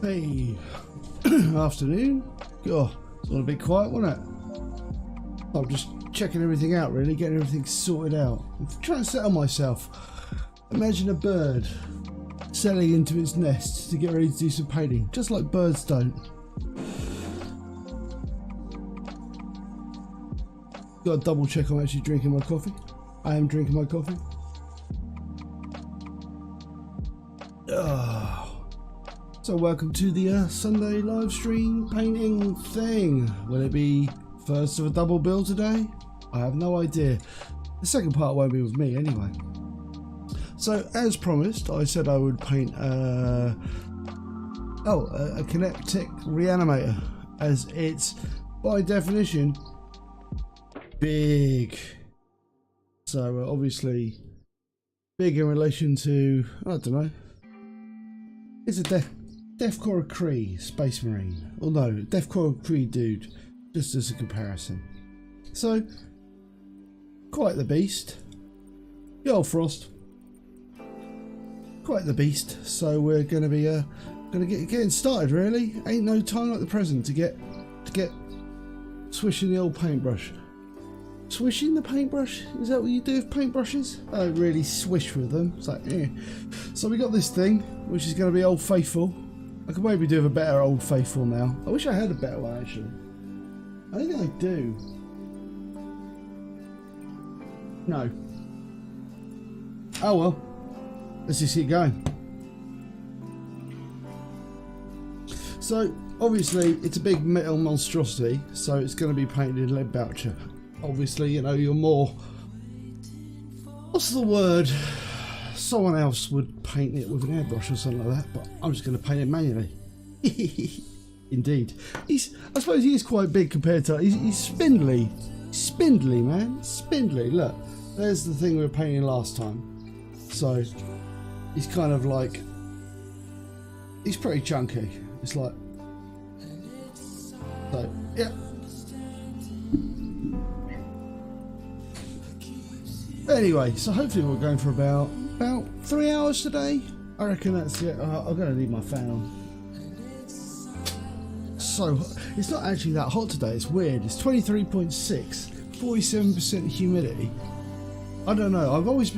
Hey, afternoon. Oh, it's all a bit quiet, wasn't it? I'm just checking everything out, really, getting everything sorted out. I'm trying to settle myself. Imagine a bird settling into its nest to get ready to do some painting, just like birds don't. Got to double check I'm actually drinking my coffee. I am drinking my coffee. So welcome to the Sunday live stream painting thing. Will it be first of a double bill today? I have no idea. The second part won't be with me anyway. So as promised, I said I would paint a Canoptek Reanimator, as it's by definition big. So obviously big in relation to, I don't know, it's a Deathcore Cree Space Marine. Or no, Deathcore Cree dude, just as a comparison. So, quite the beast. The old Frost. Quite the beast. So we're going to be getting started, really. Ain't no time like the present to get swishing the old paintbrush. Swishing the paintbrush? Is that what you do with paintbrushes? I don't really swish with them. It's like, eh. So we got this thing, which is going to be Old Faithful. I could maybe do with a better Old Faithful now. I wish I had a better one, actually. I don't think I do. No. Oh well. Let's just keep going. So, obviously, it's a big metal monstrosity, so it's going to be painted in lead voucher. Obviously, you know, you're more... What's the word? Someone else would paint it with an airbrush or something like that, but I'm just going to paint it manually. Indeed. I suppose he is quite big compared to... He's spindly. Spindly, man. Spindly. Look, there's the thing we were painting last time. So, he's kind of like... He's pretty chunky. It's like... So, yeah. Anyway, so hopefully we're going for about 3 hours today. I reckon that's it. I'm going to leave my fan on. So, it's not actually that hot today. It's weird. It's 23.6, 47% humidity. I don't know. I'm always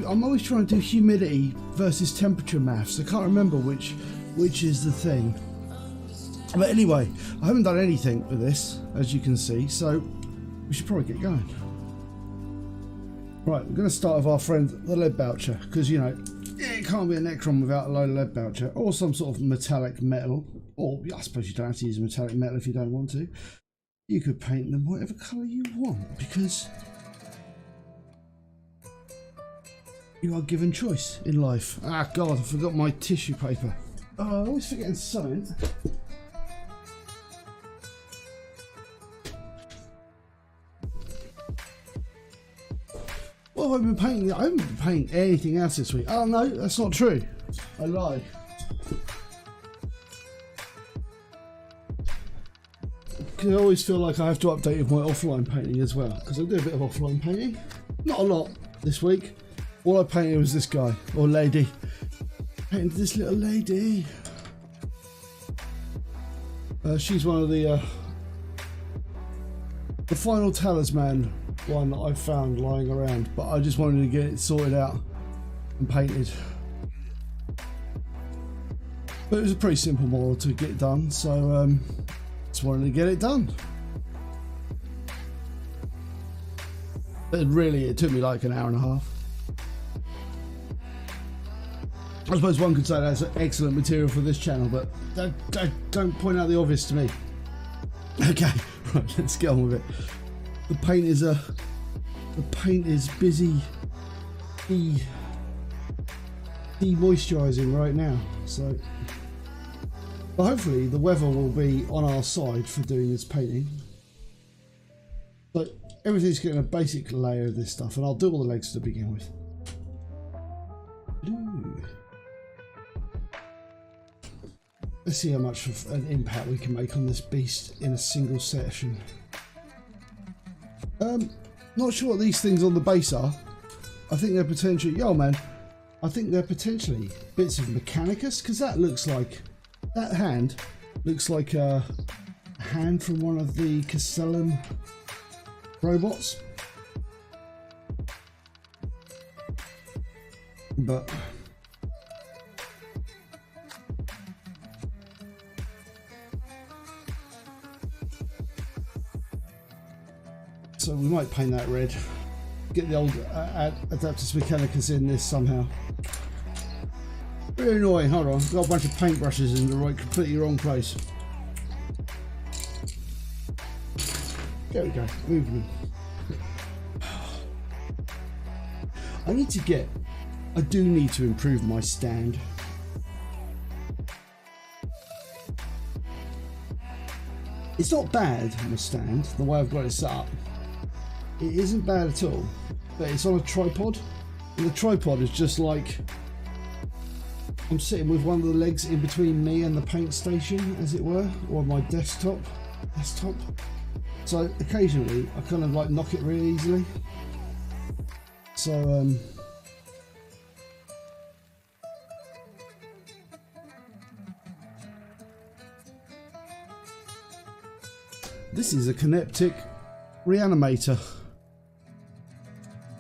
trying to do humidity versus temperature maths. I can't remember which is the thing. But anyway, I haven't done anything with this, as you can see. So, we should probably get going. Right, we're going to start with our friend, the lead voucher, because, you know, it can't be a Necron without a load of lead voucher, or some sort of metallic metal, or I suppose you don't have to use a metallic metal if you don't want to. You could paint them whatever colour you want, because you are given choice in life. Ah, God, I forgot my tissue paper. Oh, I always forget something. What have I been painting? I haven't been painting anything else this week. Oh no, that's not true. I lied. Because I always feel like I have to update with my offline painting as well. Because I do a bit of offline painting. Not a lot this week. All I painted was this guy, or lady. Painted this little lady. She's one of the final talisman one that I found lying around, but I just wanted to get it sorted out and painted. But it was a pretty simple model to get done, so just wanted to get it done. But really, it took me like an hour and a half. I suppose one could say that's excellent material for this channel, but don't point out the obvious to me. Okay, right, let's get on with it. The paint is busy de-moisturising right now, so but hopefully the weather will be on our side for doing this painting. But everything's getting a basic layer of this stuff, and I'll do all the legs to begin with. Ooh. Let's see how much of an impact we can make on this beast in a single session. Not sure what these things on the base are. I think they're potentially, yo man, I think they're potentially bits of Mechanicus, because that looks like, that hand Looks like a hand from one of the Castellan robots. But so we might paint that red. Get the old Adaptus Mechanicus in this somehow. Really annoying. Hold on, got a bunch of paintbrushes in the completely wrong place. There we go. Movement. I do need to improve my stand. It's not bad, my stand, the way I've got it set up. It isn't bad at all, but it's on a tripod, and the tripod is just like I'm sitting with one of the legs in between me and the paint station, as it were, or my desktop. So occasionally I kind of like knock it really easily. So this is a Canoptek Reanimator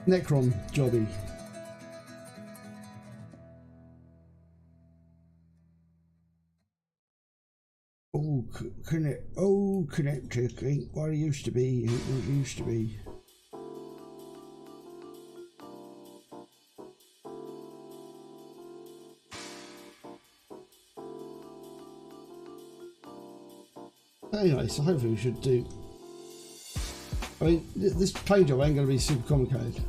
Necron jobby. Canoptek ain't what it used to be. Ain't what it used to be. Anyway, so hopefully we should do. I mean, this paint job ain't going to be super complicated.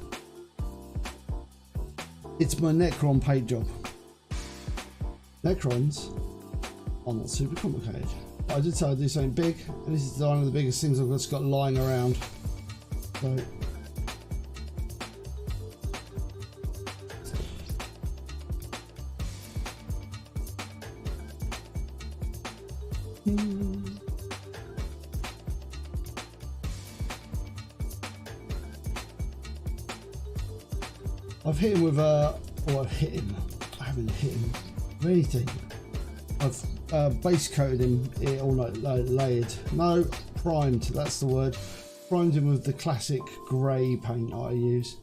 It's my Necron paint job. Necrons are not super complicated. But I did say I'd do something big, and this is one of the biggest things I've just got lying around. So. I've hit him with I've hit him. I haven't hit him with anything. I've base coated him, layered. No, primed, that's the word. Primed him with the classic grey paint I use.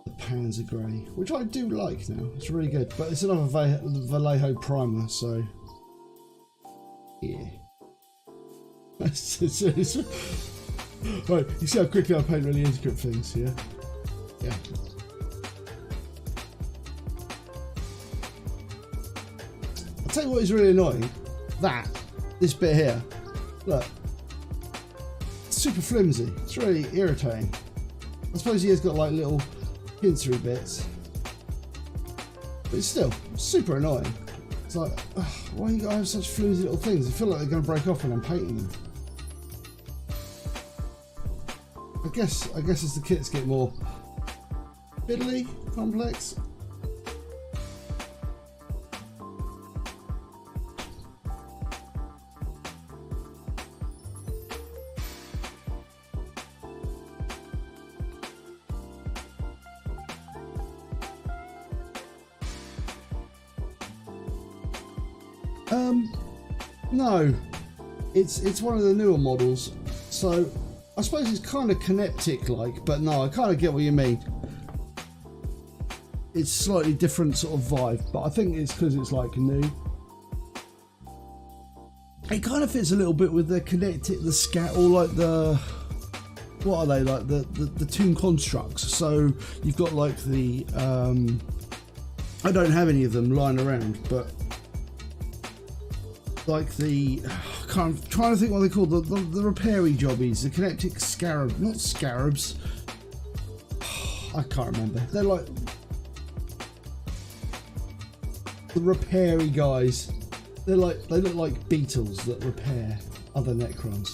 The Panzer Grey, which I do like now. It's really good, but it's another Vallejo primer, so yeah. Right, you see how quickly I paint really intricate things, yeah? Yeah. I'll tell you what is really annoying. This bit here. Look. It's super flimsy. It's really irritating. I suppose he has got like little pincery bits. But it's still super annoying. It's like, why you gotta have such flimsy little things? I feel like they're gonna break off when I'm painting them. I guess as the kits get more fiddly, complex. No, it's one of the newer models, so I suppose it's kind of Canoptek like, but no, I kind of get what you mean. It's slightly different sort of vibe, but I think it's because it's like new. It kind of fits a little bit with the Canoptek, the Scat, or like the, what are they, like the Toon Constructs. So you've got like the I don't have any of them lying around, but like the, I'm trying to think what they call the repairy jobbies, the Canoptek Scarab, not Scarabs. I can't remember. They're like the repairy guys. They look like beetles that repair other Necrons.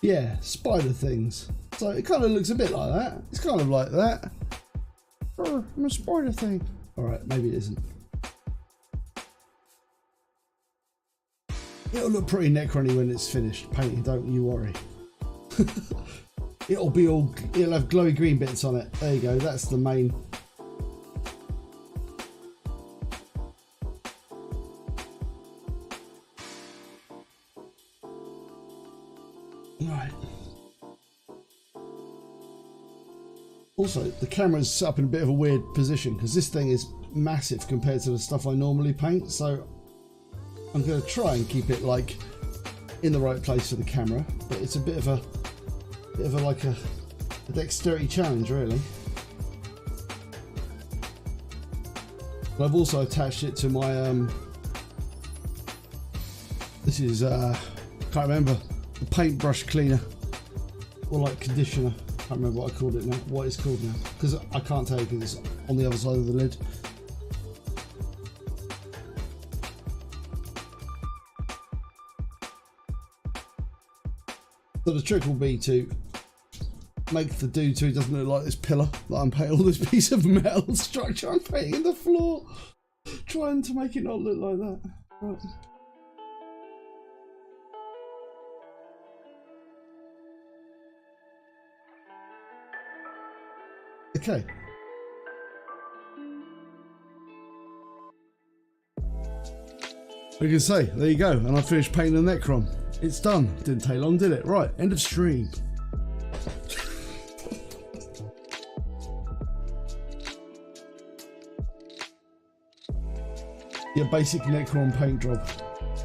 Yeah, spider things. So it kind of looks a bit like that. It's kind of like that. Oh, I'm a spider thing. All right, maybe it isn't. It'll look pretty Necron-y when it's finished painting, don't you worry. it'll have glowy green bits on it. There you go, that's the main. Right. Also, the camera's set up in a bit of a weird position because this thing is massive compared to the stuff I normally paint, so I'm going to try and keep it like in the right place for the camera, but it's a bit of a like a dexterity challenge, really. But I've also attached it to my this is can't remember, the paintbrush cleaner or like conditioner. Can't remember what I called it now. What it's called now, because I can't tell you because it's on the other side of the lid. So the trick will be to make the dude so he doesn't look like this pillar that I'm painting, all this piece of metal structure I'm painting in the floor, trying to make it not look like that. Right. Okay. We can say, there you go, and I finished painting the Necron. It's done. Didn't take long, did it? Right, end of stream. Your basic Necron paint job.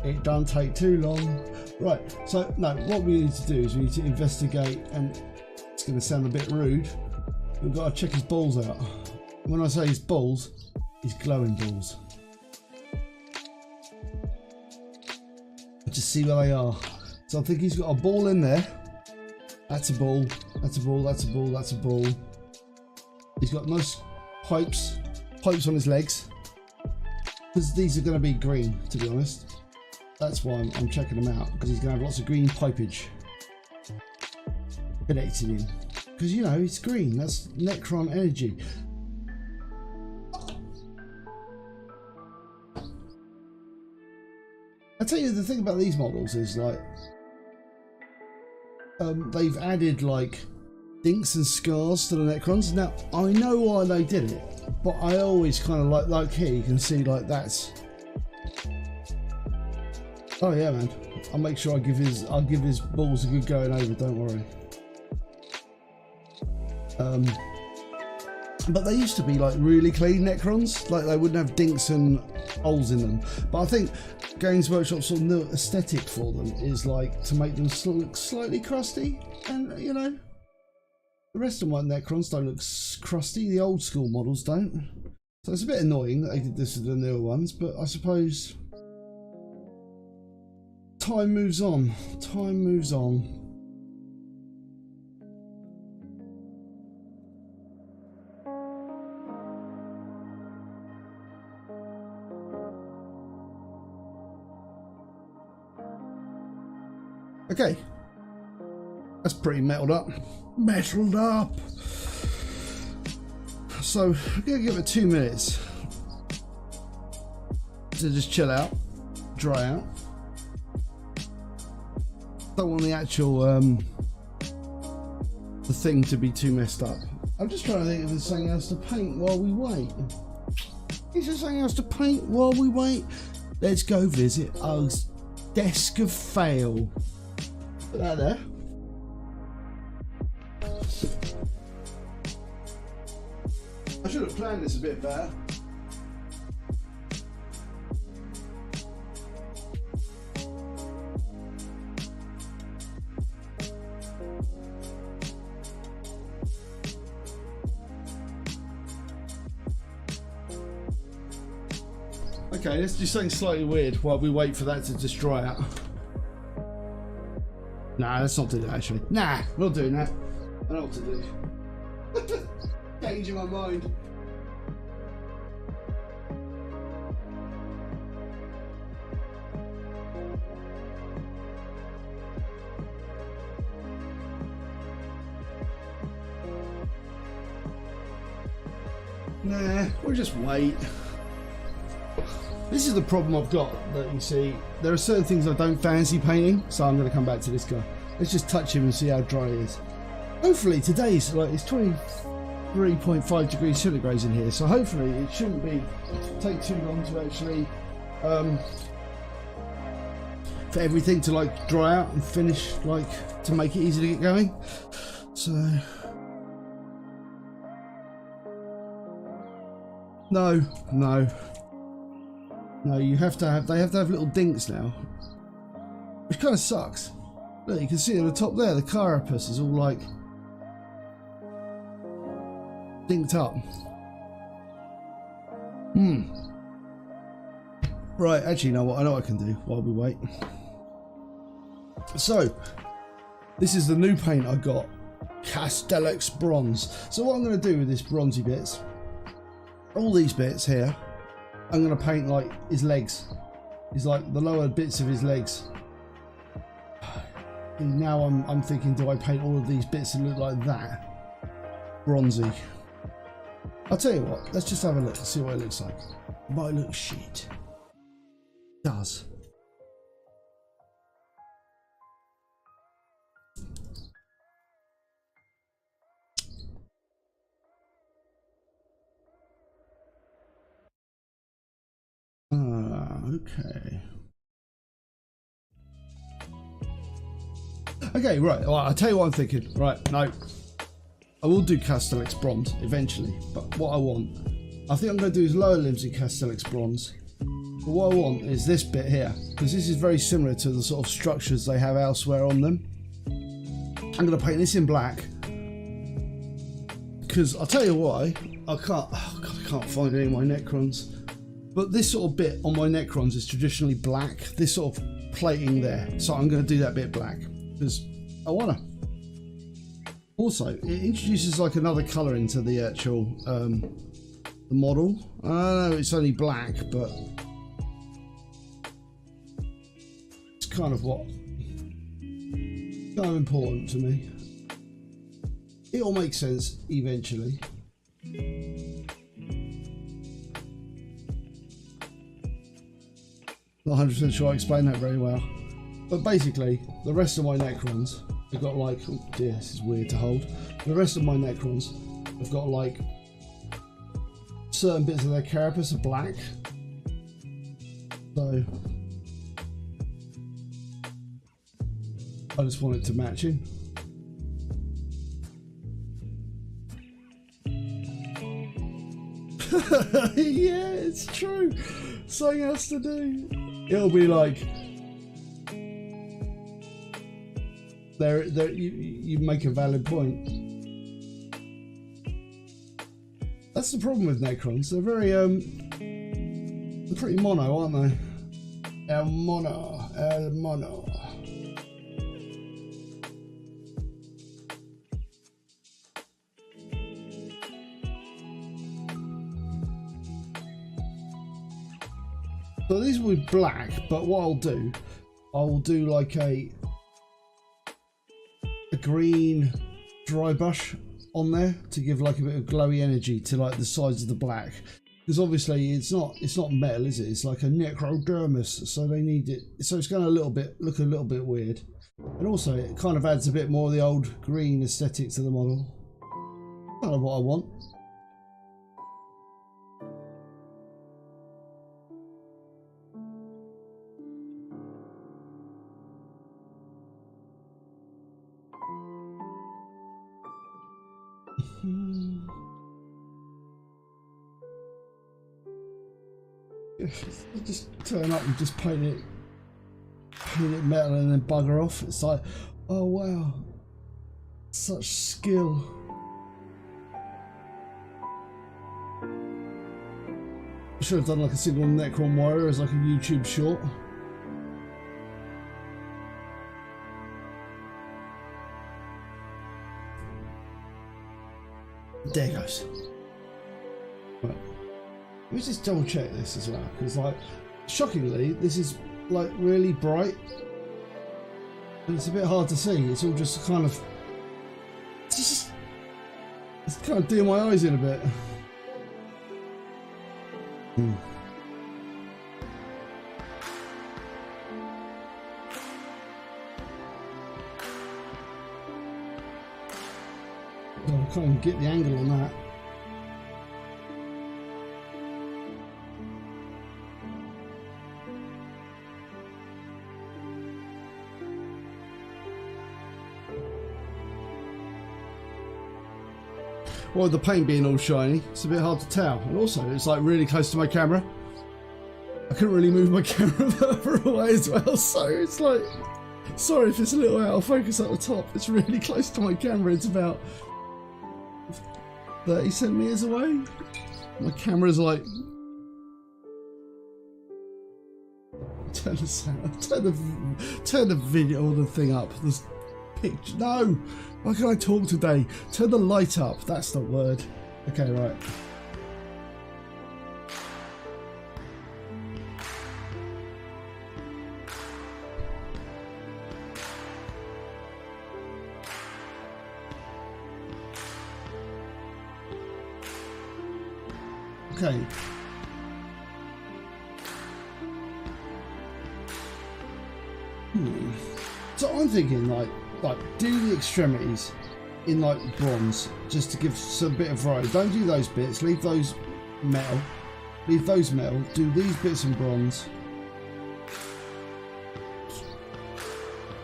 It don't take too long. Right, so no, what we need to do is we need to investigate, and it's going to sound a bit rude, we've got to check his balls out. When I say his balls, his glowing balls. Just see where they are. So I think he's got a ball in there. That's a ball. That's a ball. That's a ball. That's a ball. He's got nice pipes on his legs. Because these are going to be green, to be honest. That's why I'm checking them out, because he's going to have lots of green pipage connected in. Because, you know, it's green. That's Necron energy. I tell you, the thing about these models is like they've added like dinks and scars to the Necrons. Now I know why they did it, but I always kind of like here you can see like that's. Oh yeah, man! I'll make sure I'll give his balls a good going over. Don't worry. But they used to be like really clean Necrons, like they wouldn't have dinks and holes in them. But I think Games Workshop's sort of new aesthetic for them is like to make them look slightly crusty, and you know, the rest of my Necrons don't look crusty. The old school models don't. So it's a bit annoying that they did this with the newer ones, but I suppose time moves on. Time moves on. Okay, that's pretty metalled up. So I'm gonna give it 2 minutes to just chill out, dry out. Don't want the actual the thing to be too messed up. I'm just trying to think if there's something else to paint while we wait. Is there something else to paint while we wait? Let's go visit our desk of fail. Put that there. I should have planned this a bit better. Okay, let's do something slightly weird while we wait for that to just dry out. Nah, let's not do that actually. Nah, we're not doing that. I know what to do. Changing my mind. Nah, we'll just wait. This is the problem I've got, that you see, there are certain things I don't fancy painting, so I'm going to come back to this guy. Let's just touch him and see how dry he is. Hopefully today's, like, it's 23.5 degrees centigrade in here, so hopefully it shouldn't take too long to actually for everything to like dry out and finish, like to make it easy to get going. So no, you have to have, they have to have little dinks now, which kind of sucks. Look, you can see at the top there, the carapace is all like dinked up. Right, actually, you know what? I know what I can do while we wait. So, this is the new paint I got, Canoptek Bronze. So what I'm going to do with this bronzy bits, all these bits here, I'm going to paint like his legs. He's like the lower bits of his legs. And now I'm thinking, do I paint all of these bits that look like that? Bronzy. I'll tell you what, let's just have a look and see what it looks like. It might look shit. It does. Okay. Okay, right. Well, I'll tell you what I'm thinking. Right, no. I will do Canoptek Bronze eventually, but what I want, I think I'm going to do his lower limbs in Canoptek Bronze. But what I want is this bit here, because this is very similar to the sort of structures they have elsewhere on them. I'm going to paint this in black, because I'll tell you why, I can't find any of my Necrons. But this sort of bit on my Necrons is traditionally black, this sort of plating there. So I'm going to do that bit black, because I want to. Also, it introduces like another colour into the actual the model. I know it's only black, but it's kind of important to me. It'll make sense eventually. Not 100% sure I explained that very well, but basically the rest of my Necrons have got like, oh dear, this is weird to hold. The rest of my Necrons have got like certain bits of their carapace are black, so I just want it to match in. Yeah, it's true. Something else to do. It'll be like there. You make a valid point. That's the problem with Necrons. They're very they're pretty mono, aren't they? El mono. So these will be black, but what I'll do like a green dry brush on there to give like a bit of glowy energy to like the sides of the black, because obviously it's not metal, is it? It's like a necrodermis, so they need it, so it's going to look a little bit weird, and also it kind of adds a bit more of the old green aesthetic to the model. Kind of what I want. Just turn up and just paint it metal and then bugger off. It's like, oh wow, such skill. I should have done like a single Necron warrior as like a YouTube short. There goes. Right. Let me just double check this as well, because like, shockingly, this is like really bright and it's a bit hard to see. It's all just kind of, it's kind of doing my eyes in a bit. Oh, I can't even get the angle on that. Well, the paint being all shiny, it's a bit hard to tell. And also, it's like really close to my camera. I couldn't really move my camera further away as well, so it's like, sorry if it's a little out of focus at the top. It's really close to my camera. It's about 30 centimeters away. My camera's like, turn the sound, turn the video or the thing up. This picture, no. Why can't I talk today? Turn the light up. That's the word. Okay, right. Okay. So I'm thinking like do the extremities in like bronze just to give some bit of variety. Don't do those bits. Leave those metal. Leave those metal. Do these bits in bronze.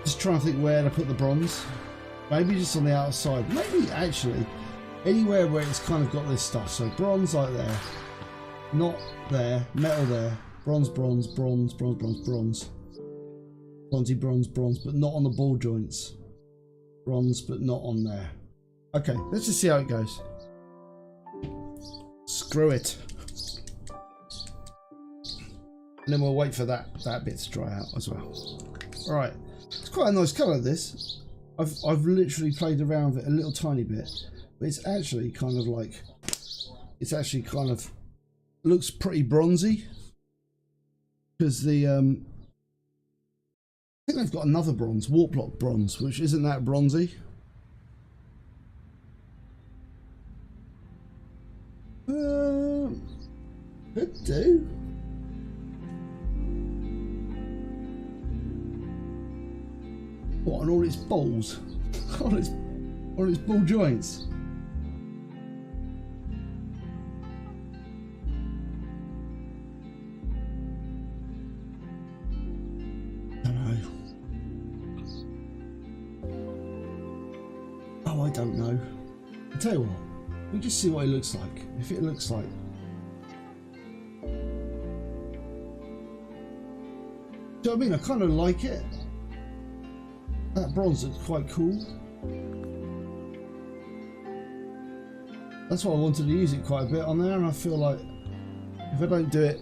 Just trying to think where to put the bronze. Maybe just on the outside. Maybe actually anywhere where it's kind of got this stuff. So bronze like there. Not there, metal there, bronze, bronze, bronze, bronze, bronze, bronze, bronzy, bronze, bronze, but not on the ball joints. Bronze, but not on there. Okay, let's just see how it goes. Screw it. And then we'll wait for that bit to dry out as well. All right, it's quite a nice colour. This, I've literally played around with it a little tiny bit, but it's actually kind of like, looks pretty bronzy because the I think they've got another bronze, warp block bronze, which isn't that bronzy. Could do. What, on all its balls? on its ball joints? I don't know. I'll tell you what, we'll just see what it looks like. If it looks like, do you know what I mean? I kind of like it. That bronze looks quite cool. That's why I wanted to use it quite a bit on there, and I feel like if I don't do it,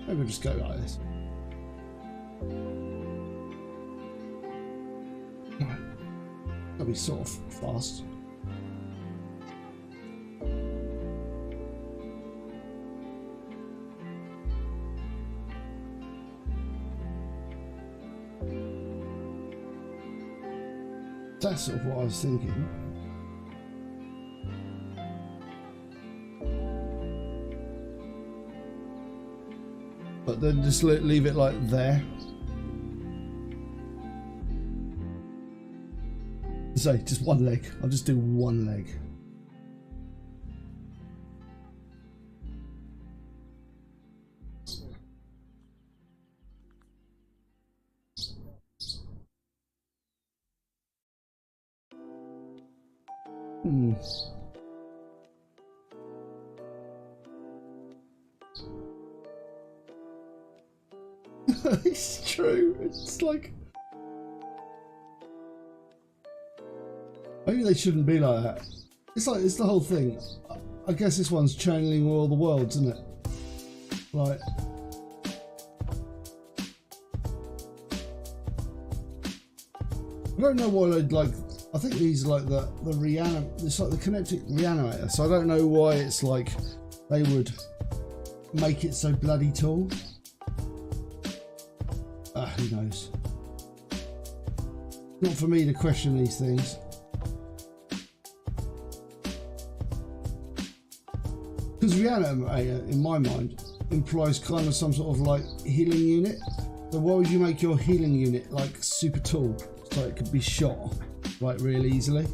maybe I'll just go like this. That'll be sort of fast. That's sort of what I was thinking. But then just leave it like there. So just one leg. I'll just do one leg. It's true. It's like, maybe they shouldn't be like that. It's like, it's the whole thing. I guess this one's channeling all the worlds, isn't it? Like, I don't know why they'd like. I think these are like the it's like the Canoptek Reanimator. So I don't know why it's like they would make it so bloody tall. Who knows? Not for me to question these things. Because Reanimator, in my mind, implies kind of some sort of like healing unit. So why would you make your healing unit like super tall so it could be shot like really easily?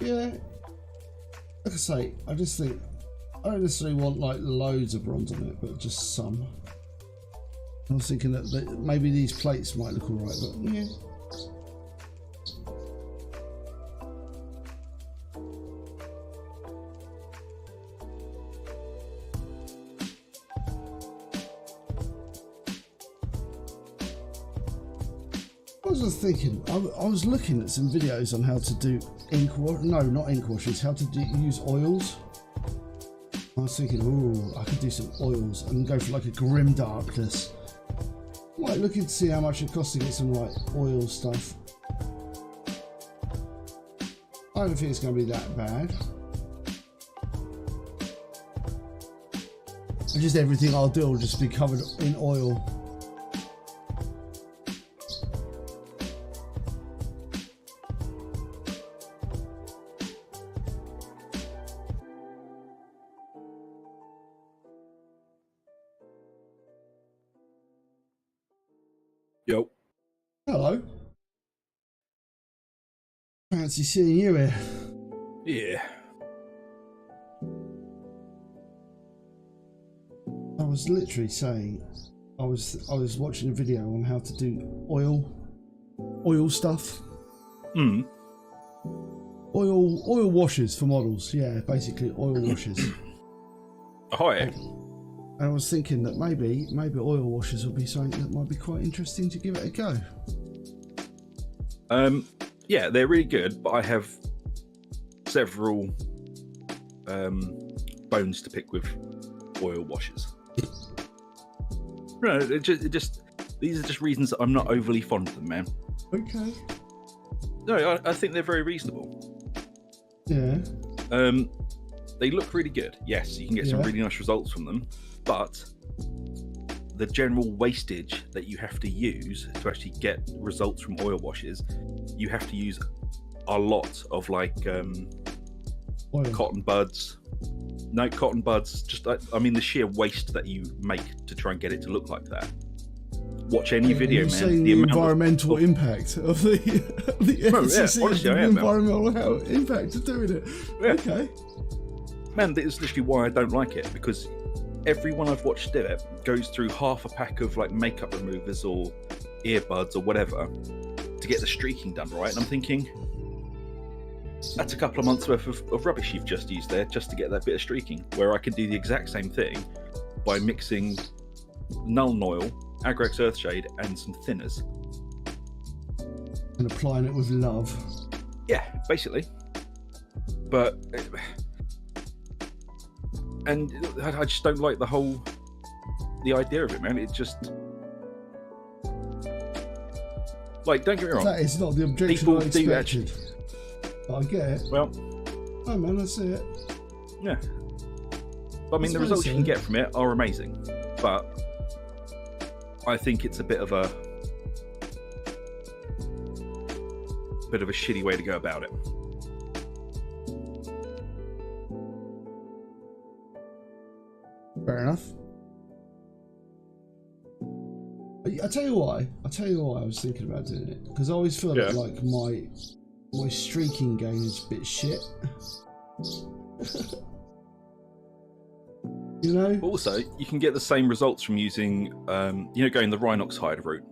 Yeah, like I say, I just think I don't necessarily want like loads of bronze on it, but just some. I was thinking that maybe these plates might look alright, but yeah. I was just thinking, I was looking at some videos on how to do not ink washes, how to use oils. I was thinking, oh, I could do some oils and go for like a grim darkness. Might looking to see how much it costs to get some like oil stuff. I don't think it's going to be that bad. And just everything I'll do will just be covered in oil. Yo. Hello. Fancy seeing you here. Yeah. I was literally saying, I was watching a video on how to do oil stuff. Oil washes for models. Yeah, basically oil washes. Ahoy. And I was thinking that maybe oil washes would be something that might be quite interesting to give it a go. Yeah, they're really good, but I have several bones to pick with oil washes. No, it just these are just reasons that I'm not overly fond of them, man. Okay. No, I think they're very reasonable. Yeah. They look really good. Yes, you can get some really nice results from them, but the general wastage that you have to use to actually get results from oil washes, you have to use a lot of like cotton buds. No, cotton buds. Just I mean the sheer waste that you make to try and get it to look like that. Watch any video, man. Saying the environmental impact of the FCC, honestly, the environmental impact of doing it. Yeah. Okay. Man, that's literally why I don't like it, because everyone I've watched do it goes through half a pack of like makeup removers or earbuds or whatever to get the streaking done right. And I'm thinking, that's a couple of months worth of rubbish you've just used there just to get that bit of streaking, where I can do the exact same thing by mixing Nuln Oil, Agrax Earthshade and some thinners. And applying it with love. Yeah, basically. But... and I just don't like the idea of it, man. It just... Like, don't get me wrong. That is not the objection people I expected. do actually... I get it. Well... Oh man, I see it. Yeah. But I mean, the results you can get from it are amazing. But I think it's a bit of a shitty way to go about it. Fair enough. I tell you why I was thinking about doing it, because I always feel that like my streaking game is a bit shit. You know? Also, you can get the same results from using, going the Rhinox hide route.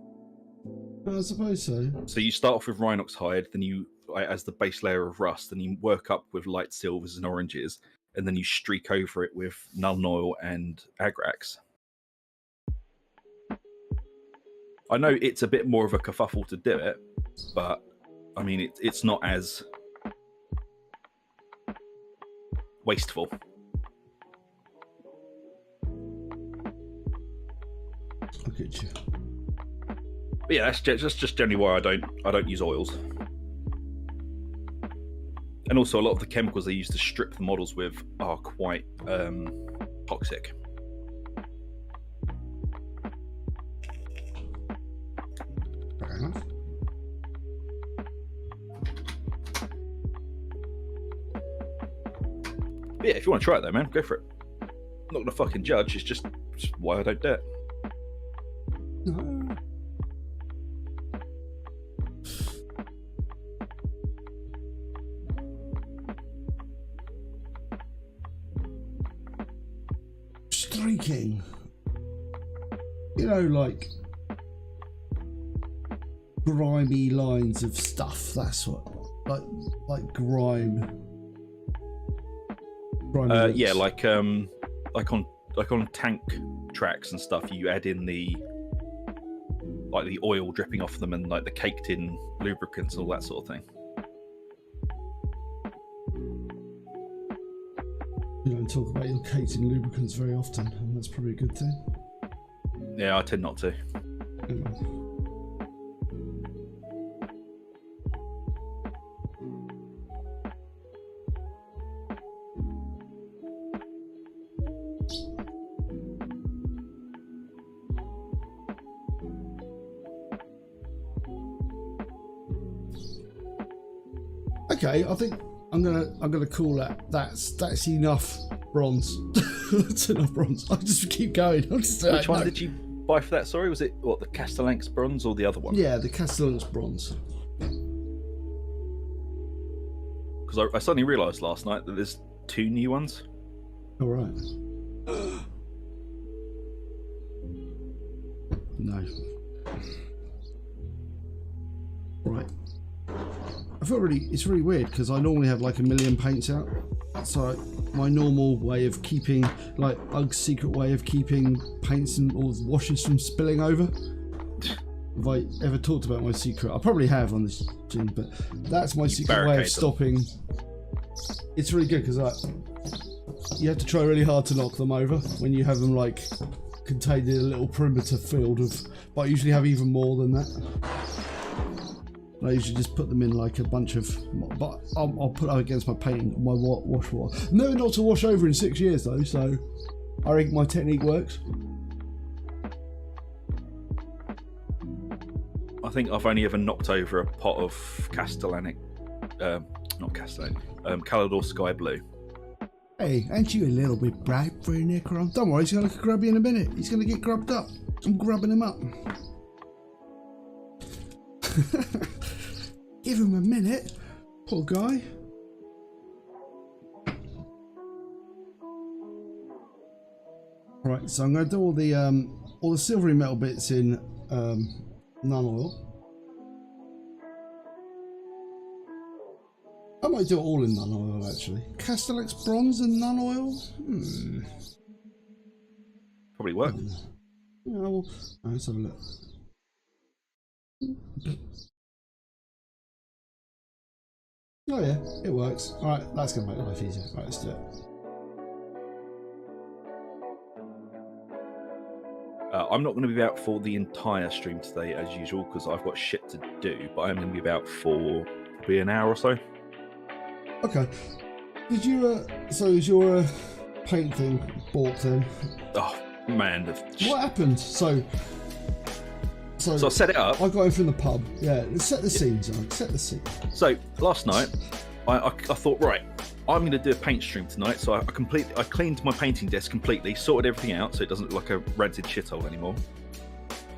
I suppose so. So you start off with Rhinox hide, then you, as the base layer of rust, then you work up with light silvers and oranges, and then you streak over it with Nuln Oil and Agrax. I know it's a bit more of a kerfuffle to do it, but I mean, it's not as wasteful. Look at you. But yeah, that's just generally why I don't use oils. And also, a lot of the chemicals they use to strip the models with are quite toxic. Fair enough. But yeah, if you want to try it though, man, go for it. I'm not gonna fucking judge. It's just why I don't do it. No. streaking. You know, like grimy lines of stuff. That's what, like grime. Yeah, like on tank tracks and stuff, you add in the oil dripping off them and like the caked in lubricants and all that sort of thing. You don't talk about your caked in lubricants very often, and that's probably a good thing. Yeah, I tend not to. Anyway. Okay, I think I'm gonna call that. That's enough bronze. That's enough bronze. I'll just keep going. Which one did you buy for that? Sorry, was it what, the Castellanx bronze or the other one? Yeah, the Castellanx bronze. Because I suddenly realised last night that there's 2 new ones. All right. No. Right. It's really weird because I normally have like a million paints out. So my normal way of keeping, like Ug's secret way of keeping paints and all washes from spilling over. Have I ever talked about my secret? I probably have on this stream, but that's my secret way of stopping. It's really good because you have to try really hard to knock them over when you have them like contained in a little perimeter field of. But I usually have even more than that. I usually just put them in like a bunch of, but I'll put them against my painting, my wash water. No, not to wash over in 6 years though, so I think my technique works. I think I've only ever knocked over a pot of Castellanic, not Castellanic, Calidor Sky Blue. Hey, ain't you a little bit bright for a Necron? Don't worry, he's gonna look grubby in a minute. He's gonna get grubbed up. I'm grubbing him up. Give him a minute, poor guy. Right, so I'm going to do all the silvery metal bits in non-oil. I might do it all in non-oil actually. Castellanx bronze and non-oil. Probably work. Yeah, well, let's have a look. Oh yeah, it works. Alright, that's going to make life easier. Right, let's do it. I'm not going to be out for the entire stream today as usual because I've got shit to do, but I'm going to be about for probably an hour or so. Okay. Did you, so is your paint thing bought then? Oh man. What happened? So I set it up. I got in from the pub. Yeah, let's set the scene, John. Set the scene. So last night, I thought, right, I'm going to do a paint stream tonight. So I cleaned my painting desk completely, sorted everything out so it doesn't look like a rancid shithole anymore.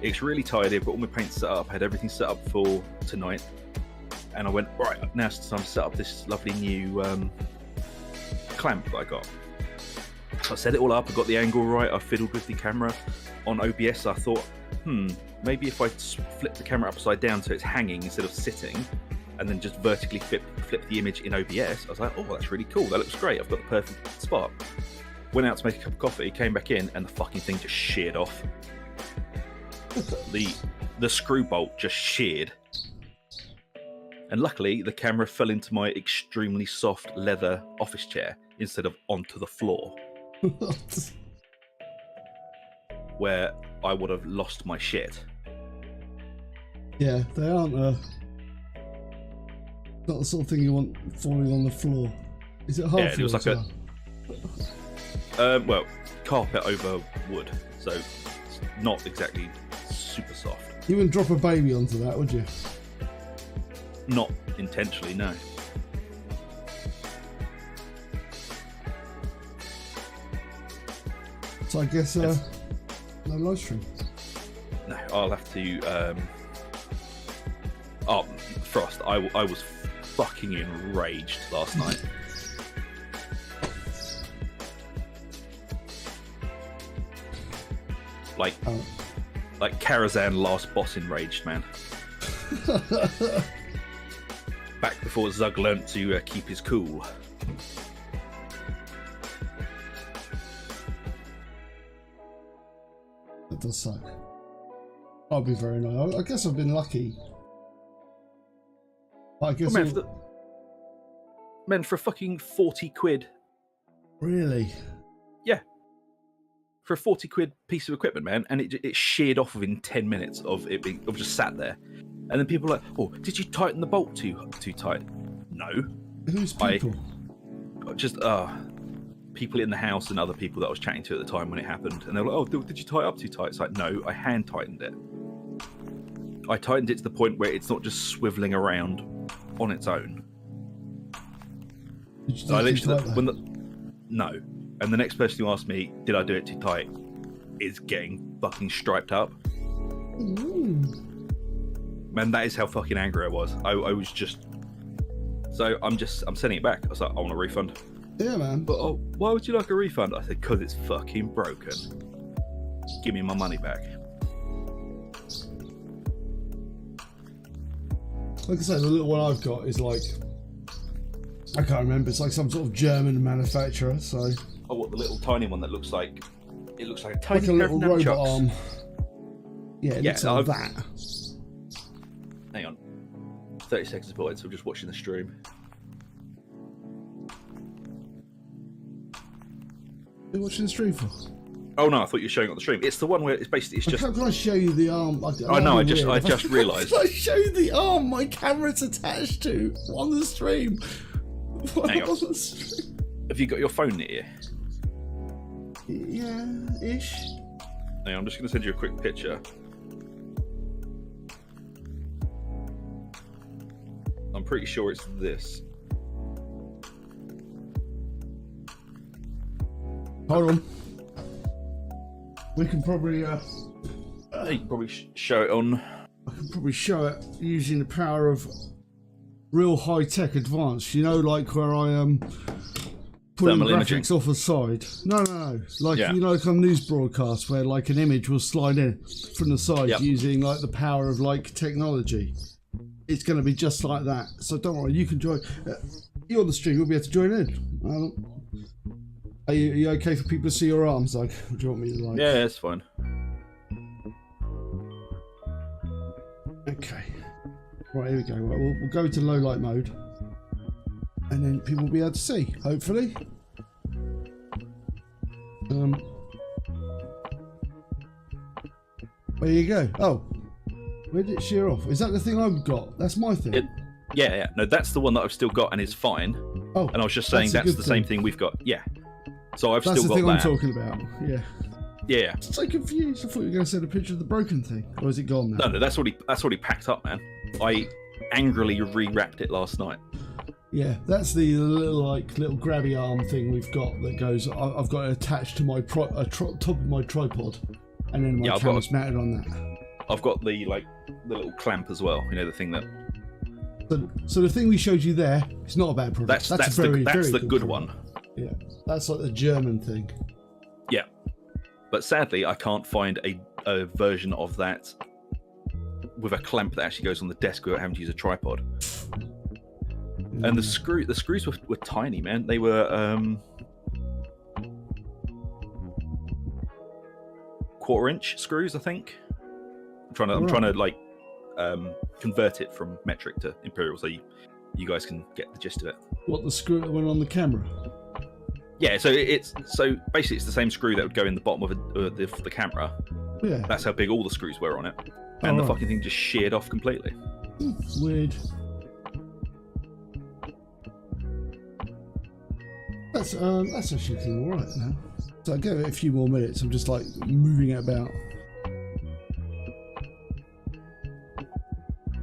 It's really tidy. I've got all my paints set up. I had everything set up for tonight, and I went, right, now it's time to set up this lovely new clamp that I got. So I set it all up. I got the angle right. I fiddled with the camera on OBS. I thought, maybe if I flip the camera upside down so it's hanging instead of sitting, and then just vertically flip the image in OBS, I was like, oh, that's really cool. That looks great. I've got the perfect spot. Went out to make a cup of coffee, came back in, and the fucking thing just sheared off. The screw bolt just sheared. And luckily, the camera fell into my extremely soft leather office chair instead of onto the floor. Where I would have lost my shit. Yeah, they aren't not the sort of thing you want falling on the floor. Is it hard? Yeah, it was like well, carpet over wood, so it's not exactly super soft. You wouldn't drop a baby onto that, would you? Not intentionally, no. So I guess no live stream. No, I'll have to. Oh, Frost! I was fucking enraged last night. like Karazhan last boss enraged, man. Back before Zug learnt to keep his cool. That does suck. I'll be very nice. I guess I've been lucky. I guess. Man, for fucking 40 quid. Really? Yeah. For a 40 quid piece of equipment, man, and it sheared off within 10 minutes of it being just sat there. And then people are like, oh, did you tighten the bolt too tight? No. Who's people? People in the house and other people that I was chatting to at the time when it happened. And they were like, oh, did you tie it up too tight? It's like, no, I hand tightened it. I tightened it to the point where it's not just swiveling around on its own. Did you I literally, no. And the next person who asked me, did I do it too tight, is getting fucking striped up. Man, that is how fucking angry I was. I was just... So I'm sending it back. I was like, I want a refund. Yeah, man. But why would you like a refund? I said, because it's fucking broken. Give me my money back. Like I say, the little one I've got is like... I can't remember. It's like some sort of German manufacturer, so... Oh, what, the little tiny one that looks like... It looks like a tiny like a little robot arm. Yeah, it looks like that. Hang on. 30 seconds forward, so I'm just watching the stream. What are you watching the stream for? Oh no, I thought you were showing on the stream. It's the one where it's basically just... How can I show you the arm? I just realised. How can I show you the arm my camera's attached to on the stream? Hang on. Have you got your phone near you? Yeah, ish. Hang on, I'm just going to send you a quick picture. I'm pretty sure it's this. Hold on. We can probably... You can probably show it on... I can probably show it using the power of real high-tech advanced. You know, like where I putting graphics off the side. No. Like, you know, like on news broadcasts where like an image will slide in from the side using like the power of like technology. It's going to be just like that. So don't worry, you can join. You're on the stream, you'll be able to join in. Are you okay for people to see your arms? Like, do you want me to like? Yeah, it's fine. Okay. Right, here we go. Right, we'll go to low light mode, and then people will be able to see. Hopefully. There you go. Oh, where did it shear off? Is that the thing I've got? That's my thing. Yeah. No, that's the one that I've still got and is fine. Oh, and I was just saying that's the same thing we've got. Yeah. So I've still got that. That's the thing I'm talking about. Yeah. Yeah. I'm so confused. I thought you were going to send a picture of the broken thing. Or is it gone now? No, that's already packed up, man. I angrily rewrapped it last night. Yeah, that's the little grabby arm thing we've got that goes. I've got it attached to my top of my tripod, and then my camera's mounted on that. I've got the little clamp as well. You know, the thing that. So the thing we showed you there, it's not a bad product. That's the good one. Yeah, that's like the German thing. Yeah, but sadly, I can't find a version of that with a clamp that actually goes on the desk without having to use a tripod. And the screws were tiny, man. They were 1/4-inch screws, I think. I'm trying to convert it from metric to imperial, so you guys can get the gist of it. What, the screw that went on the camera? Yeah, so basically it's the same screw that would go in the bottom of the camera. Yeah. That's how big all the screws were on it, and the fucking thing just sheared off completely. Weird. That's actually looking alright now. So I give it a few more minutes. I'm just like moving it about.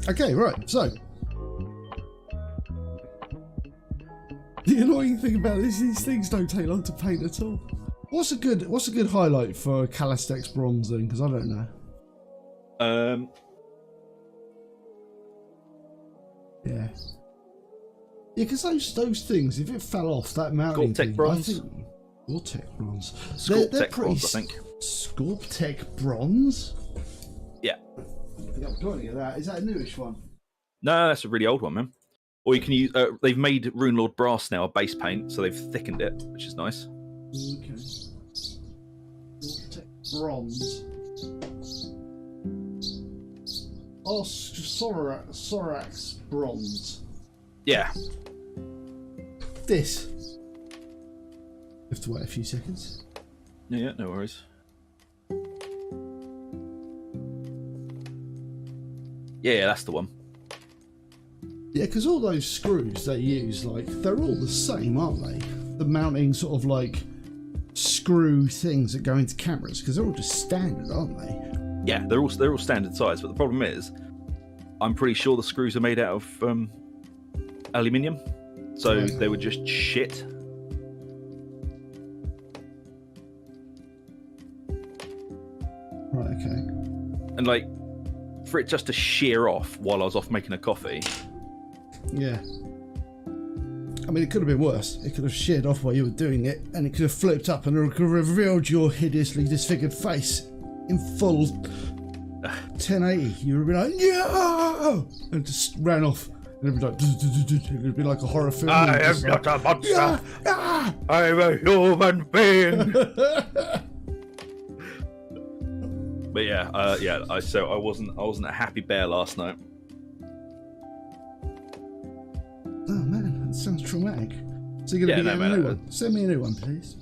Okay, right. So the annoying thing about this, these things don't take long to paint at all. What's a good highlight for Canoptek's bronze then? Because I don't know. Yeah. Yeah, because those things, if it fell off that mountain thing, bronze. Scorptek bronze. Scorptek bronze, I think. Scorptek bronze? Yeah. I think I've got any of that. Is that a newish one? No, that's a really old one, man. Or you can use. They've made Rune Lord Brass now a base paint, so they've thickened it, which is nice. Okay. Scorptek bronze. Oh, Sorax bronze. Yeah. This. You have to wait a few seconds. Yeah, no worries. Yeah, that's the one. Yeah, because all those screws they use, like, they're all the same, aren't they? The mounting sort of like screw things that go into cameras, because they're all just standard, aren't they? Yeah, they're all standard size, but the problem is, I'm pretty sure the screws are made out of aluminium, so they were just shit. Right, okay. And like, for it just to shear off while I was off making a coffee. Yeah. I mean, it could have been worse. It could have sheared off while you were doing it, and it could have flipped up and it could have revealed your hideously disfigured face in full 1080. You would have been like, yeah! And just ran off. And it'd be like, it'd be like a horror film. I am not a monster. Yeah, yeah. I'm a human being. But yeah, So I wasn't a happy bear last night. Oh man, that sounds traumatic. So you're gonna be getting a new one? Send me a new one, please.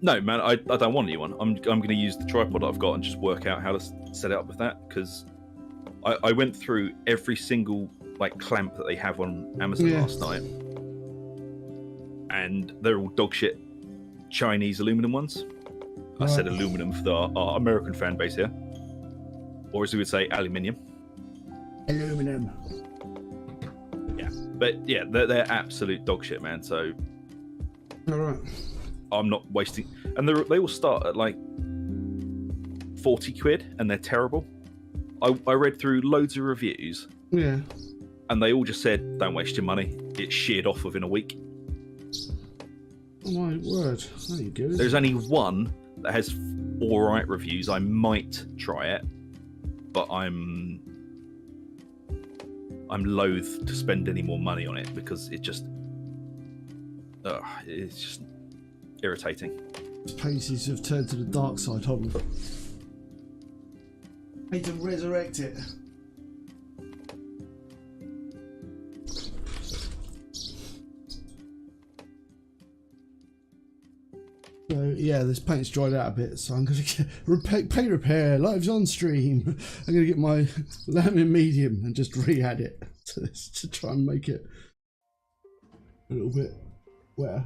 No, man, I don't want a new one. I'm going to use the tripod I've got and just work out how to set it up with that, because I went through every single like clamp that they have on Amazon last night, and they're all dog shit Chinese aluminum ones. I said aluminum for our American fan base here, or as we would say, aluminium. Aluminum. Yeah, but yeah, they're absolute dog shit, man. So, all right. I'm not wasting, and they all start at like 40 quid, and they're terrible. I read through loads of reviews. Yeah. And they all just said, "Don't waste your money. It's sheared off within a week." Oh my word! There you go. There's only one that has all right reviews. I might try it, but I'm loath to spend any more money on it because it's just irritating. Paces have turned to the dark side. Hold on. I need to resurrect it. So yeah, this paint's dried out a bit, so I'm going to get paint repair lives on stream. I'm going to get my laminate medium and just re-add it to this to try and make it a little bit wetter.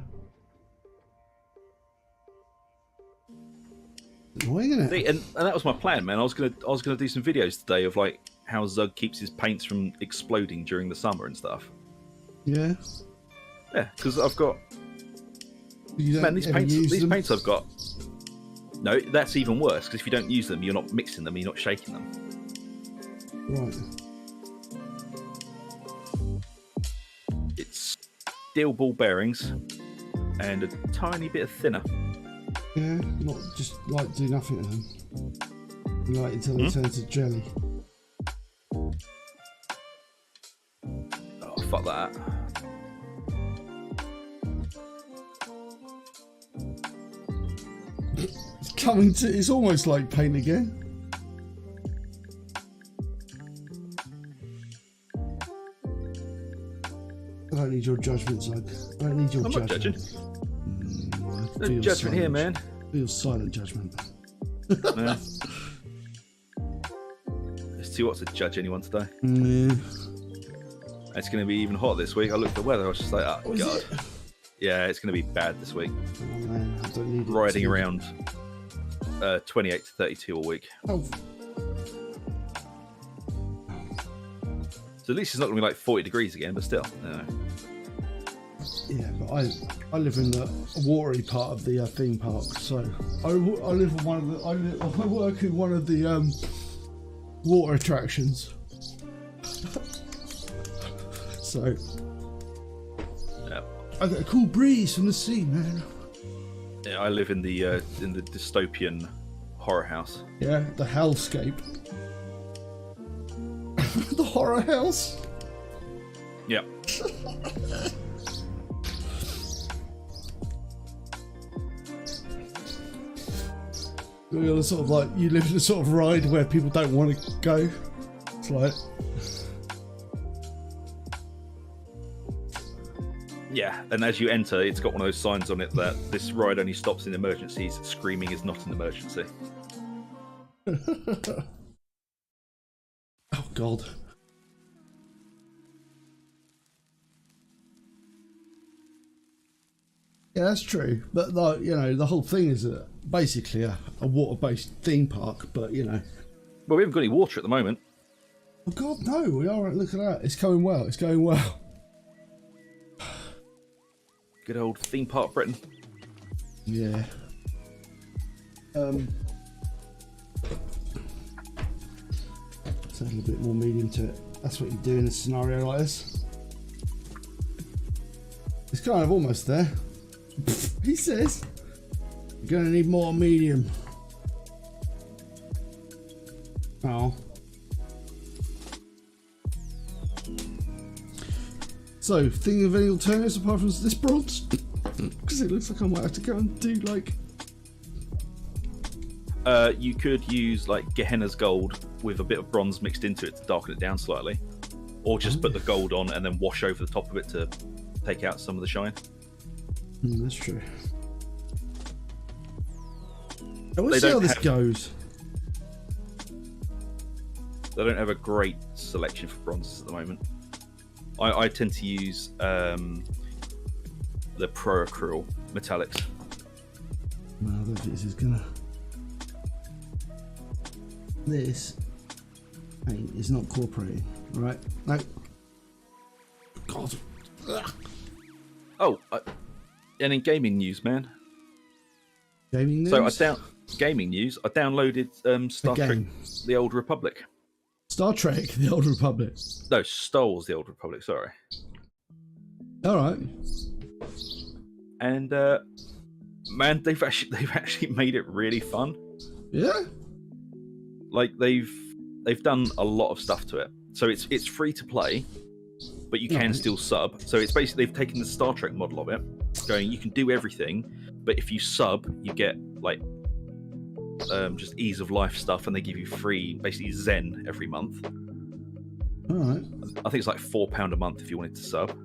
Annoying, isn't it? And that was my plan, man. I was gonna do some videos today of like how Zug keeps his paints from exploding during the summer and stuff. Yeah. Yeah, because I've got. Man, these paints I've got. No, that's even worse, because if you don't use them, you're not mixing them, you're not shaking them. Right. It's steel ball bearings and a tiny bit of thinner. Yeah, not just like do nothing to them. Like until they turn to jelly. Oh, fuck that. It's coming to. It's almost like paint again. I don't need your judgment, Zug. I don't need your I'm judgment. not judging. No judgment here, man. Feel silent judgment. No. It's too hot to judge anyone today. Yeah. It's going to be even hot this week. I looked at the weather. I was just like, oh, Is God. it? Yeah, it's going to be bad this week. Oh man, I don't need it Riding to. around 28 to 32 all week. Oh. So at least it's not going to be like 40 degrees again, but still. No. Yeah, but I live in the watery part of the theme park, so I live in one of the I work in one of the water attractions. So Yeah. I get a cool breeze from the sea, man. I live in the dystopian horror house. Yeah, the hellscape. The horror house. Yeah. You're sort of like, you live in a sort of ride where people don't want to go. It's like, Yeah, and as you enter, it's got one of those signs on it that this ride only stops in emergencies. Screaming is not an emergency. oh God. Yeah, that's true. But like, you know, the whole thing is basically a water-based theme park. But you know, Well, we haven't got any water at the moment. oh God, no, we are. Look at that. It's going well. It's going well. Good old theme park Britain. Yeah. Let's add a little bit more medium to it. That's what you do in a scenario like this. It's kind of almost there. He says, you're gonna need more medium. Oh. So, thinking of any alternatives apart from this bronze? Because it looks like I might have to go and do like... You could use like Gehenna's gold with a bit of bronze mixed into it to darken it down slightly, or just put the gold on and then wash over the top of it to take out some of the shine. That's true. Let's see how this goes. They don't have a great selection for bronzes at the moment. I tend to use the Pro Acryl metallics. No, I don't think this is gonna. This paint is not cooperating, right? No. God. Ugh. Oh, and in gaming news, man. Gaming news. So gaming news. I downloaded Star Trek: The Old Republic. Star Trek: The Old Republic. No, Star Wars: The Old Republic. Sorry. All right. And man, they've actually made it really fun. Yeah. Like they've done a lot of stuff to it. So it's free to play, but you can still sub. So it's basically they've taken the Star Trek model of it, going you can do everything, but if you sub, you get like just ease of life stuff, and they give you free basically Zen every month. All right. I think it's like £4 a month if you wanted to sub.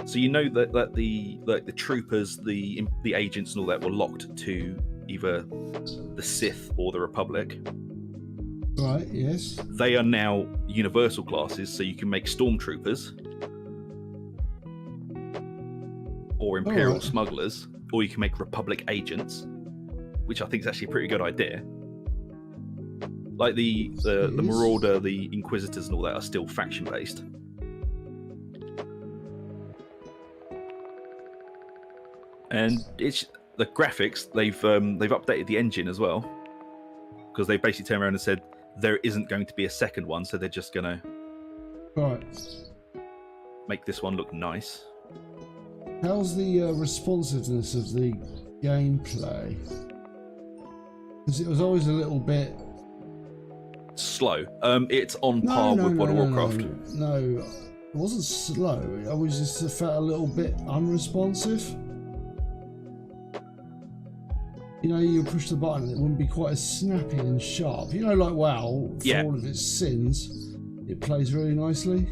So you know that the troopers, the agents, and all that were locked to either the Sith or the Republic. Right. Yes. They are now universal classes, so you can make stormtroopers or Imperial smugglers, or you can make Republic agents, which I think is actually a pretty good idea. Like the Marauder, the Inquisitors, and all that are still faction based. And it's the graphics. They've updated the engine as well, because they basically turned around and said there isn't going to be a second one, so they're just gonna make this one look nice. How's the responsiveness of the gameplay? Because it was always a little bit slow. It's on par with World of Warcraft. No, it wasn't slow. I was just felt a little bit unresponsive. You know, you push the button, it wouldn't be quite as snappy and sharp. You know, like WoW, for all of its sins, it plays really nicely.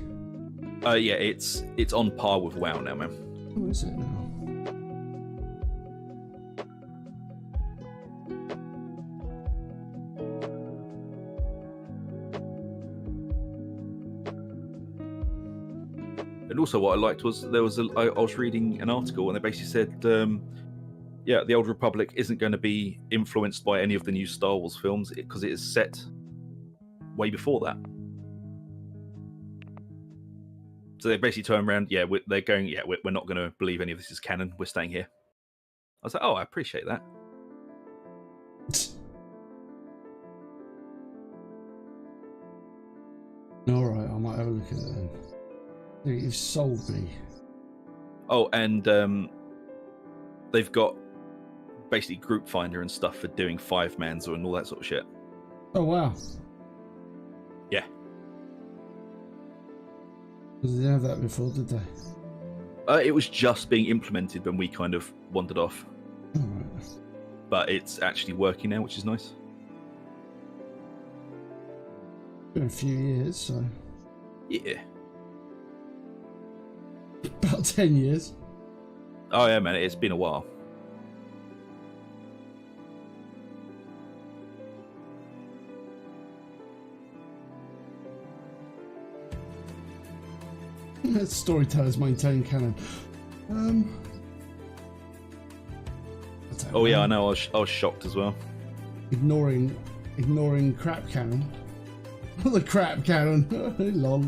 Yeah, it's on par with WoW now, man. What is it now? And also, what I liked was I was reading an article, and they basically said, yeah, the Old Republic isn't going to be influenced by any of the new Star Wars films because it is set way before that. So they basically turn around, they're going, we're not going to believe any of this is canon. We're staying here. I was like, oh, I appreciate that. All right, I might have a look at it then. You've sold me. Oh, and they've got basically group finder and stuff for doing 5-mans and all that sort of shit. Oh wow. Yeah. They didn't have that before, did they? It was just being implemented when we kind of wandered off. Oh, right. But it's actually working now, which is nice. Been a few years, so Yeah. about 10 years. Oh yeah, man, it's been a while. Storytellers maintain canon. Oh yeah, I know. I was shocked as well. Ignoring crap canon. The crap canon. Lol.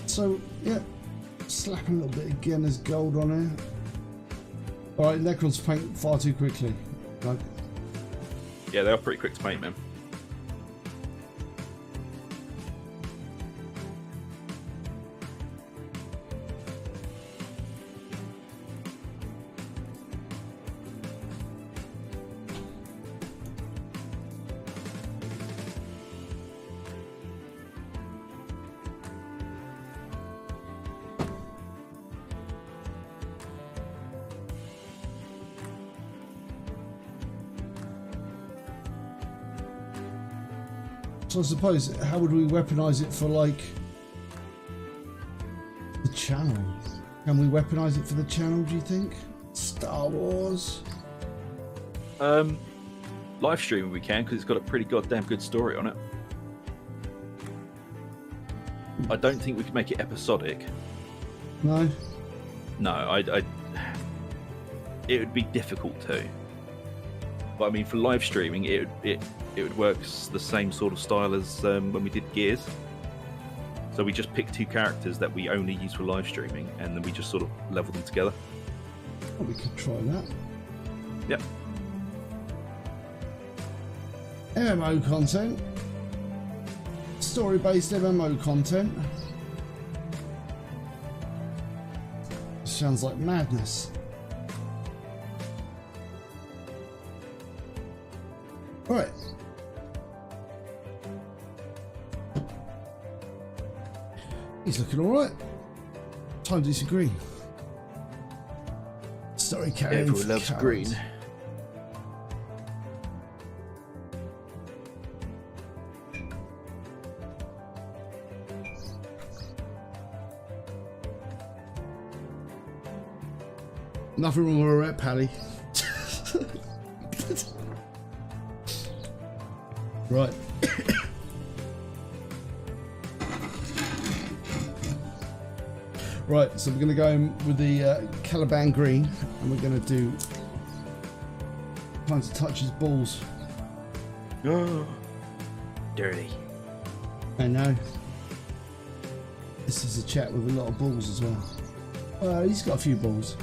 So yeah, slapping a little bit again. There's gold on here. All right, Necrons paint far too quickly. Like, Yeah, they are pretty quick to paint, man. so I suppose, how would we weaponize it for like the channel? Can we weaponize it for the channel? Do you think? Star Wars. Live streaming we can because it's got a pretty goddamn good story on it. I don't think we could make it episodic. No. No, it would be difficult to. But I mean, for live streaming, it would work the same sort of style as when we did Gears. So we just pick 2 characters that we only use for live streaming, and then we just sort of level them together. Oh, we could try that. Yep. MMO content. Story-based MMO content. Sounds like madness. Right. He's looking alright. Time to disagree. Story carrying. Everyone loves green. Nothing wrong with a red pally. Right. Right, so we're going to go in with the Caliban green, and we're going to do trying to touch his balls. Oh, dirty. I know. This is a chap with a lot of balls as well. He's got a few balls.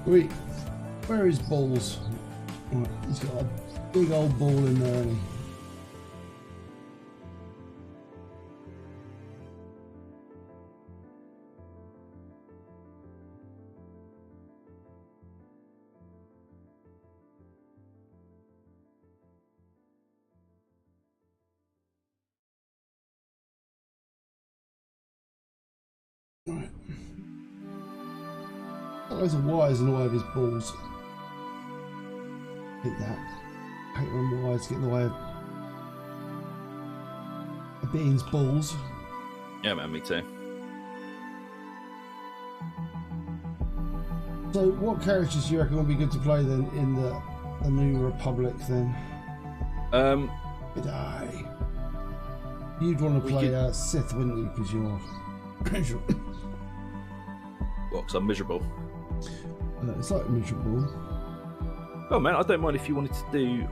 Wait, where are his balls? Right, he's got a big old ball in there, hasn't he? Right. Got loads of wires in the way of his balls. Hate that. Hate when wires get in the way of a being's balls. Yeah, man, me too. So, what characters do you reckon would be good to play then in the New Republic then? Did I? You'd want to play Sith, wouldn't you? Because you're Well, because I'm miserable. it's like miserable. Oh man, I don't mind if you wanted to do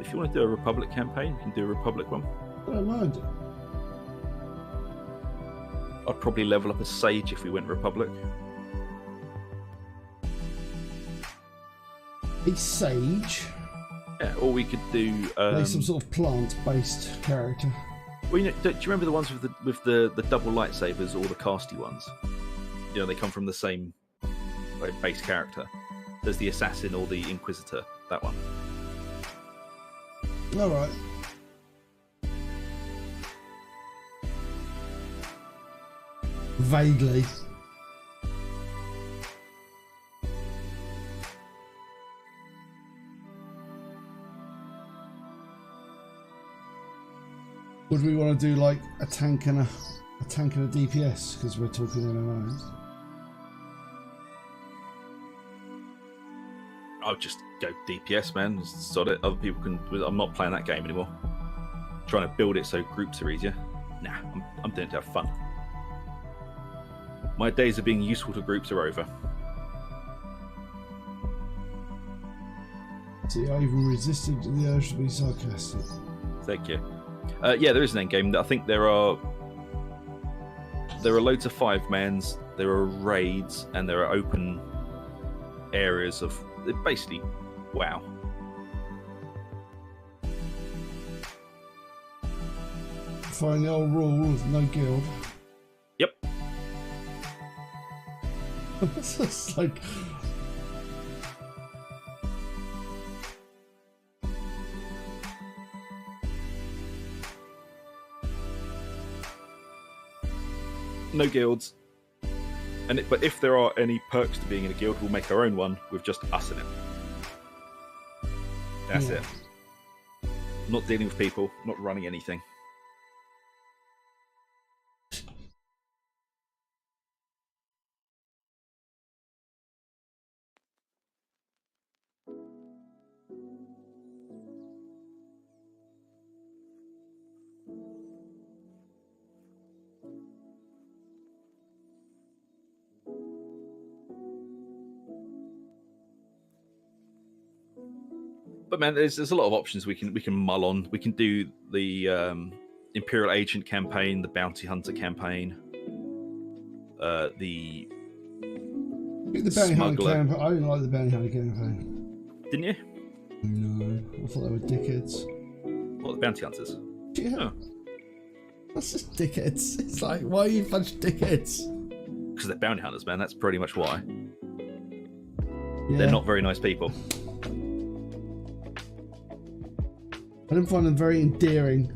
if you want to do a Republic campaign, you can do a Republic one. I don't mind. I'd probably level up a Sage if we went Republic. A sage. Yeah, or we could do Like some sort of plant-based character. Well, you know, do you remember the ones with the double lightsabers or the casty ones? You know, they come from the same like, base character. There's the assassin or the inquisitor. That one. All right. Vaguely. Would we want to do like a tank and a DPS because we're talking MMOs? I'll just go DPS, man. Sod it. Other people can. I'm not playing that game anymore. I'm trying to build it so groups are easier. Nah, I'm doing it to have fun. My days of being useful to groups are over. See, I even resisted the urge to be sarcastic. Thank you. Yeah, there is an end game. I think there are loads of 5-mans, there are raids, and there are open areas of basically WoW. Find the old rule of no guild. Yep. It's just like. No guilds, but if there are any perks to being in a guild, we'll make our own one with just us in it. That's it. Not dealing with people, not running anything. But man, there's a lot of options we can mull on. We can do the Imperial Agent campaign, the Bounty Hunter campaign, the Bounty Hunter Smuggler. campaign. I didn't like the Bounty Hunter campaign. Didn't you? No, I thought they were dickheads. What, the Bounty Hunters? Yeah. Oh. That's just dickheads. It's like, why are you a bunch of dickheads? Because they're Bounty Hunters, man. That's pretty much why. Yeah. They're not very nice people. I didn't find them very endearing.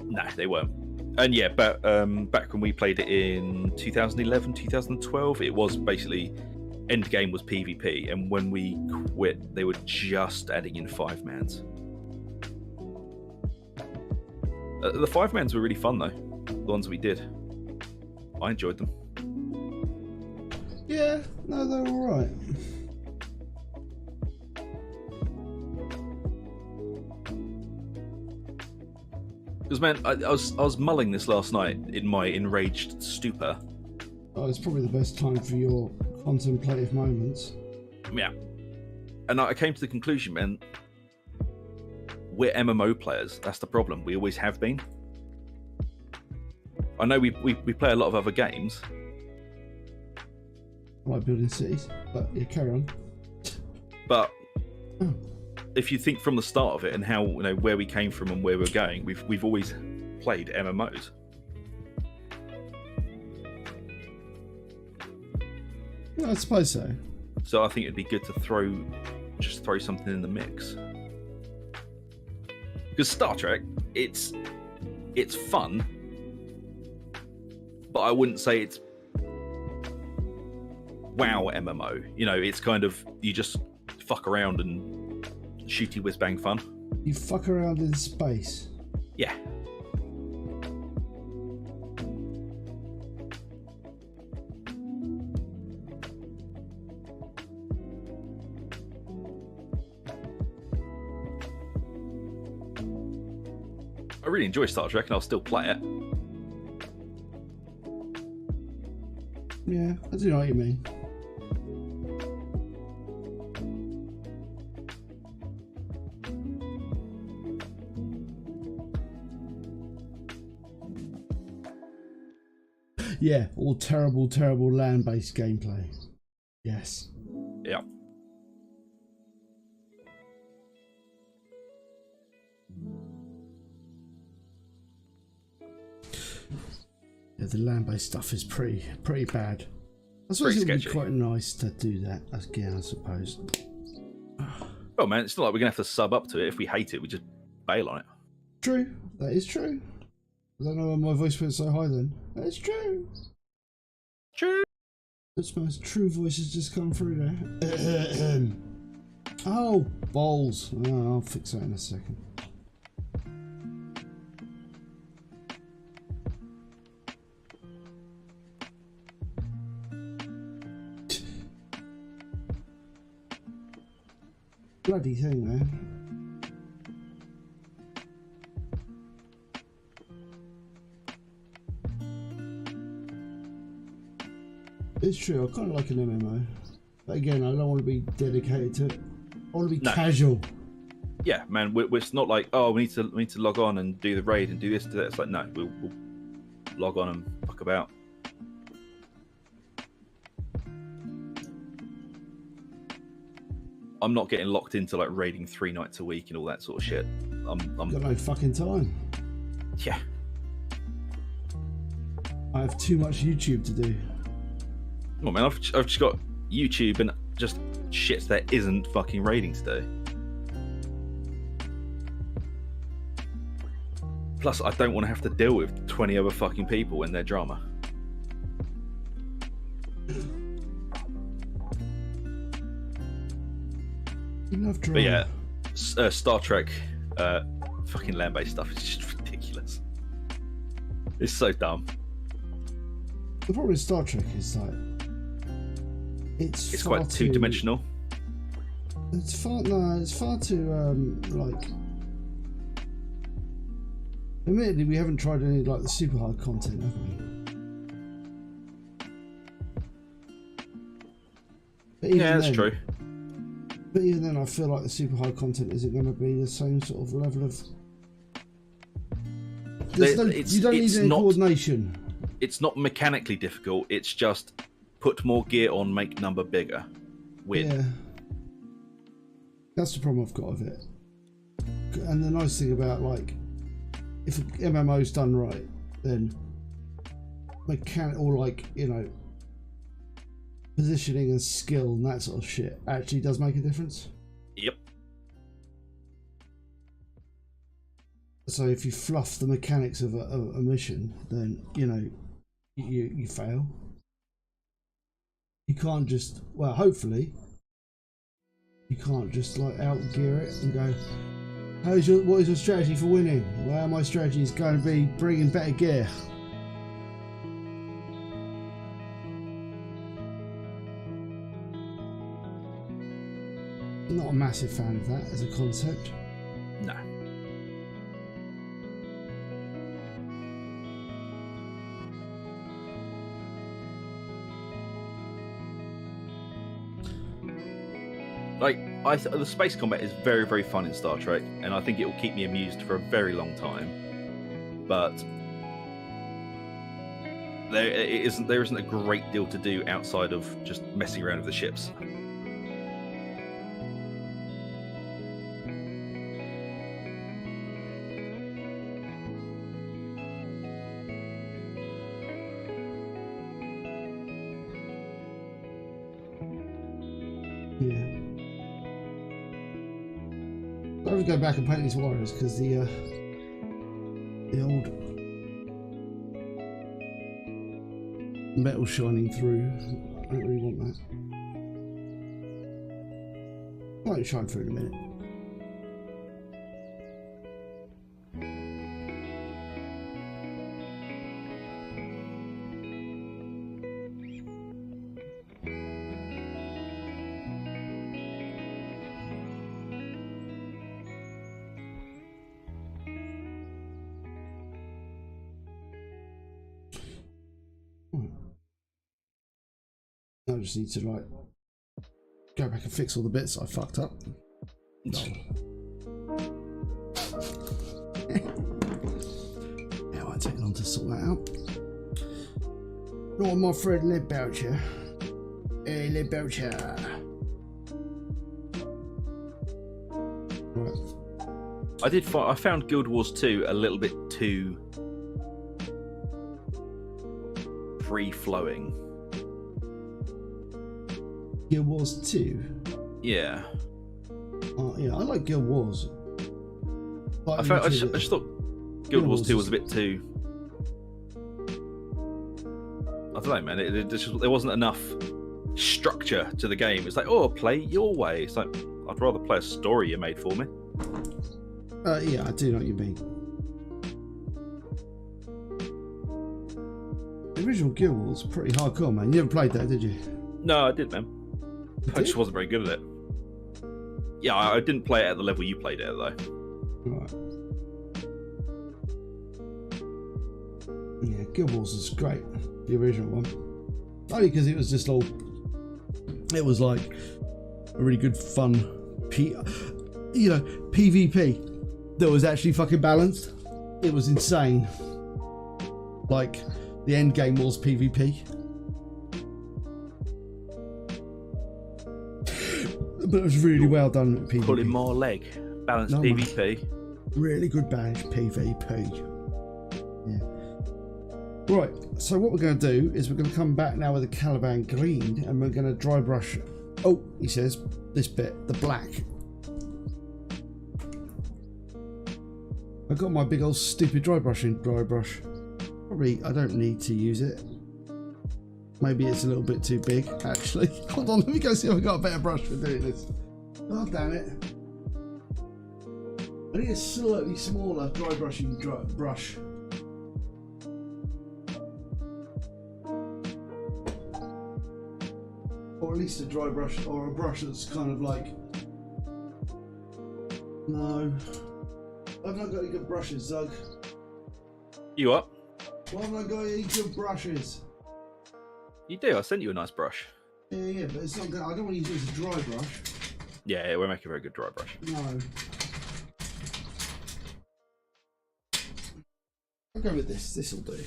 No, they weren't. And yeah, but back when we played it in 2011, 2012, it was basically end game was PvP, and when we quit, they were just adding in 5-mans. The 5-mans were really fun though. The ones we did, I enjoyed them. Yeah, no, they're all right. Because man, I was mulling this last night in my enraged stupor. Oh, it's probably the best time for your contemplative moments. Yeah, and I came to the conclusion, man, we're MMO players. That's the problem. We always have been. I know we play a lot of other games. I like building cities, but yeah, carry on. But if you think from the start of it and how where we came from and where we're going, we've always played MMOs. Yeah, I suppose so. So I think it'd be good to throw something in the mix. Because Star Trek, it's fun, but I wouldn't say it's WoW MMO. It's kind of you just fuck around and shooty whiz bang fun. You fuck around in space. Yeah. I really enjoy Star Trek and I'll still play it. Yeah, I do know what you mean. Yeah, all terrible, terrible land-based gameplay. Yes. Yeah. Yeah, the land-based stuff is pretty bad. I suppose it would be quite nice to do that again, I suppose. Oh man, it's not like we're gonna have to sub up to it. If we hate it, we just bail on it. True, that is true. I don't know why my voice went so high then. That's true. True. That's my true voice has just come through there. Oh, balls. Oh, I'll fix that in a second. Bloody thing, man. It's true, I kind of like an MMO. But again, I don't want to be dedicated to it. I want to be casual. Yeah, man, it's not like, oh, we need to log on and do the raid and do this, do that. It's like, no, we'll log on and fuck about. I'm not getting locked into like raiding 3 nights a week and all that sort of shit. I'm got no fucking time. Yeah. I have too much YouTube to do. Well, man, I've just got YouTube and just shit that isn't fucking raiding to do. Plus, I don't want to have to deal with 20 other fucking people and their drama. Enough drama. But yeah, Star Trek fucking land-based stuff is just ridiculous. It's so dumb. The problem with Star Trek is like it's quite two-dimensional. It's far too like. Admittedly, we haven't tried any like the super hard content, have we? Yeah, that's true. But even then, I feel like the super hard content isn't going to be the same sort of level of. You don't need any coordination. It's not mechanically difficult. It's just put more gear on, make number bigger. Win. Yeah. That's the problem I've got with it. And the nice thing about like, if MMO's done right, then or like, you know, positioning and skill and that sort of shit actually does make a difference. Yep. So if you fluff the mechanics of a mission, then you know you fail. You can't just, well, hopefully you can't just like outgear it and go, what is your strategy for winning? Well, my strategy is going to be bringing better gear. Not a massive fan of that as a concept. No. Like, the space combat is very, very fun in Star Trek, and I think it will keep me amused for a very long time. But there isn't a great deal to do outside of just messing around with the ships. Yeah. I would go back and paint these warriors because the old metal shining through. I don't really want that. Might shine through in a minute. I just need to like go back and fix all the bits I fucked up. No. Yeah, it won't take long to sort that out. Not my friend Lib Belcher. Hey, Lib Belcher. Right. I found Guild Wars 2 a little bit too free flowing. Guild Wars 2. Yeah. Yeah, I like Guild Wars. I just thought Guild Wars 2 was a bit too. I don't know, man. There wasn't enough structure to the game. It's like, oh, play your way. It's like, I'd rather play a story you made for me. Yeah, I do know what you mean. The original Guild Wars pretty hardcore, man. You never played that, did you? No, I did, man. I just wasn't very good at it. Yeah, I didn't play it at the level you played it at, though. Right. Yeah, Guild Wars is great. The original one. Only because it was just all. It was like a really good fun, PvP that was actually fucking balanced. It was insane. Like the end game was PvP. But it was really well done at PvP. Pulling more leg. Balanced PvP. Really good balanced PvP. Yeah. Right, so what we're going to do is we're going to come back now with a Caliban green and we're going to dry brush. Oh, he says, this bit, the black. I've got my big old stupid dry brush. Probably I don't need to use it. Maybe it's a little bit too big, actually. Hold on, let me go see if I've got a better brush for doing this. God damn it. I need a slightly smaller dry brushing brush. Or at least a dry brush, or a brush that's kind of like... No. I've not got any good brushes, Zug. You up? Why haven't I got any good brushes? You do, I sent you a nice brush. Yeah, but it's not good. I don't want to use it as a dry brush. Yeah, we'll make a very good dry brush. No. I'll go with this. This'll do.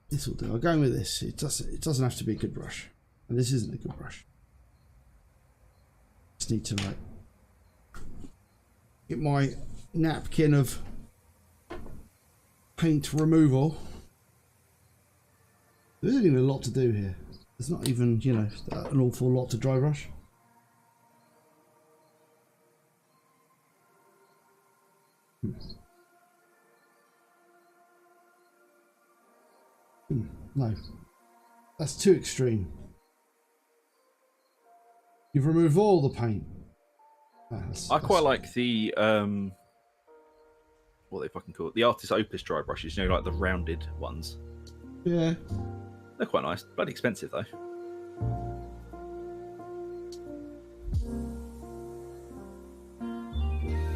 This'll do. I'll go with this. It doesn't have to be a good brush. And this isn't a good brush. Just need to like get my napkin of paint removal. There isn't even a lot to do here. There's not even, an awful lot to dry brush. No, that's too extreme. You've removed all the paint. I quite like the what they fucking call it, the Artist Opus dry brushes. Like the rounded ones. Yeah, they're quite nice. Bloody expensive though.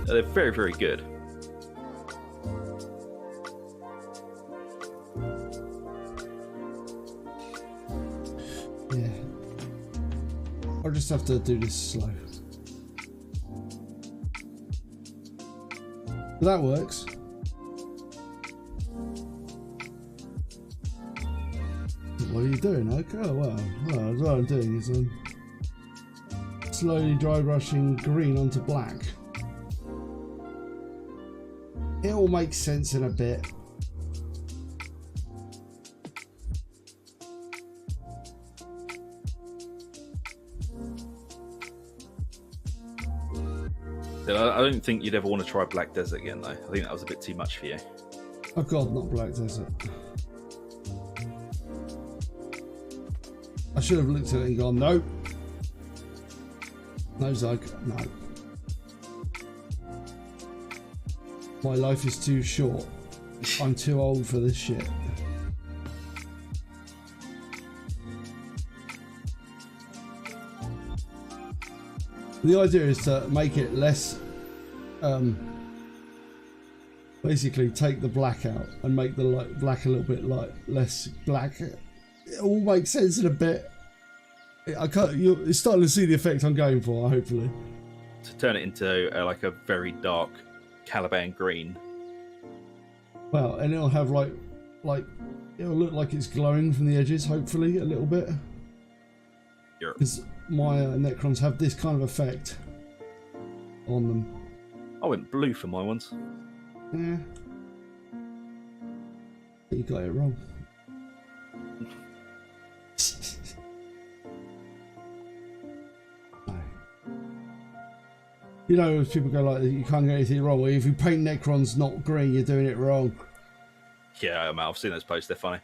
They're very, very good. Yeah. I'll just have to do this slow. That works. What are you doing, Oak? Oh, well, what I'm doing is I'm slowly dry brushing green onto black. It all makes sense in a bit. I don't think you'd ever want to try Black Desert again, though. I think that was a bit too much for you. Oh God, not Black Desert. I should have looked at it and gone, no. No, Zug, no. My life is too short. I'm too old for this shit. The idea is to make it less, basically take the black out and make the black a little bit less black. It all makes sense in a bit. You're starting to see the effect I'm going for, hopefully. To turn it into like a very dark Caliban green. Well, and it'll have like it'll look like it's glowing from the edges, hopefully a little bit. Because my Necrons have this kind of effect on them. I went blue for my ones. Yeah. You got it wrong. You know, if people go like, you can't get anything wrong. Well, if you paint Necrons not green, you're doing it wrong. Yeah, I've seen those posts. They're funny.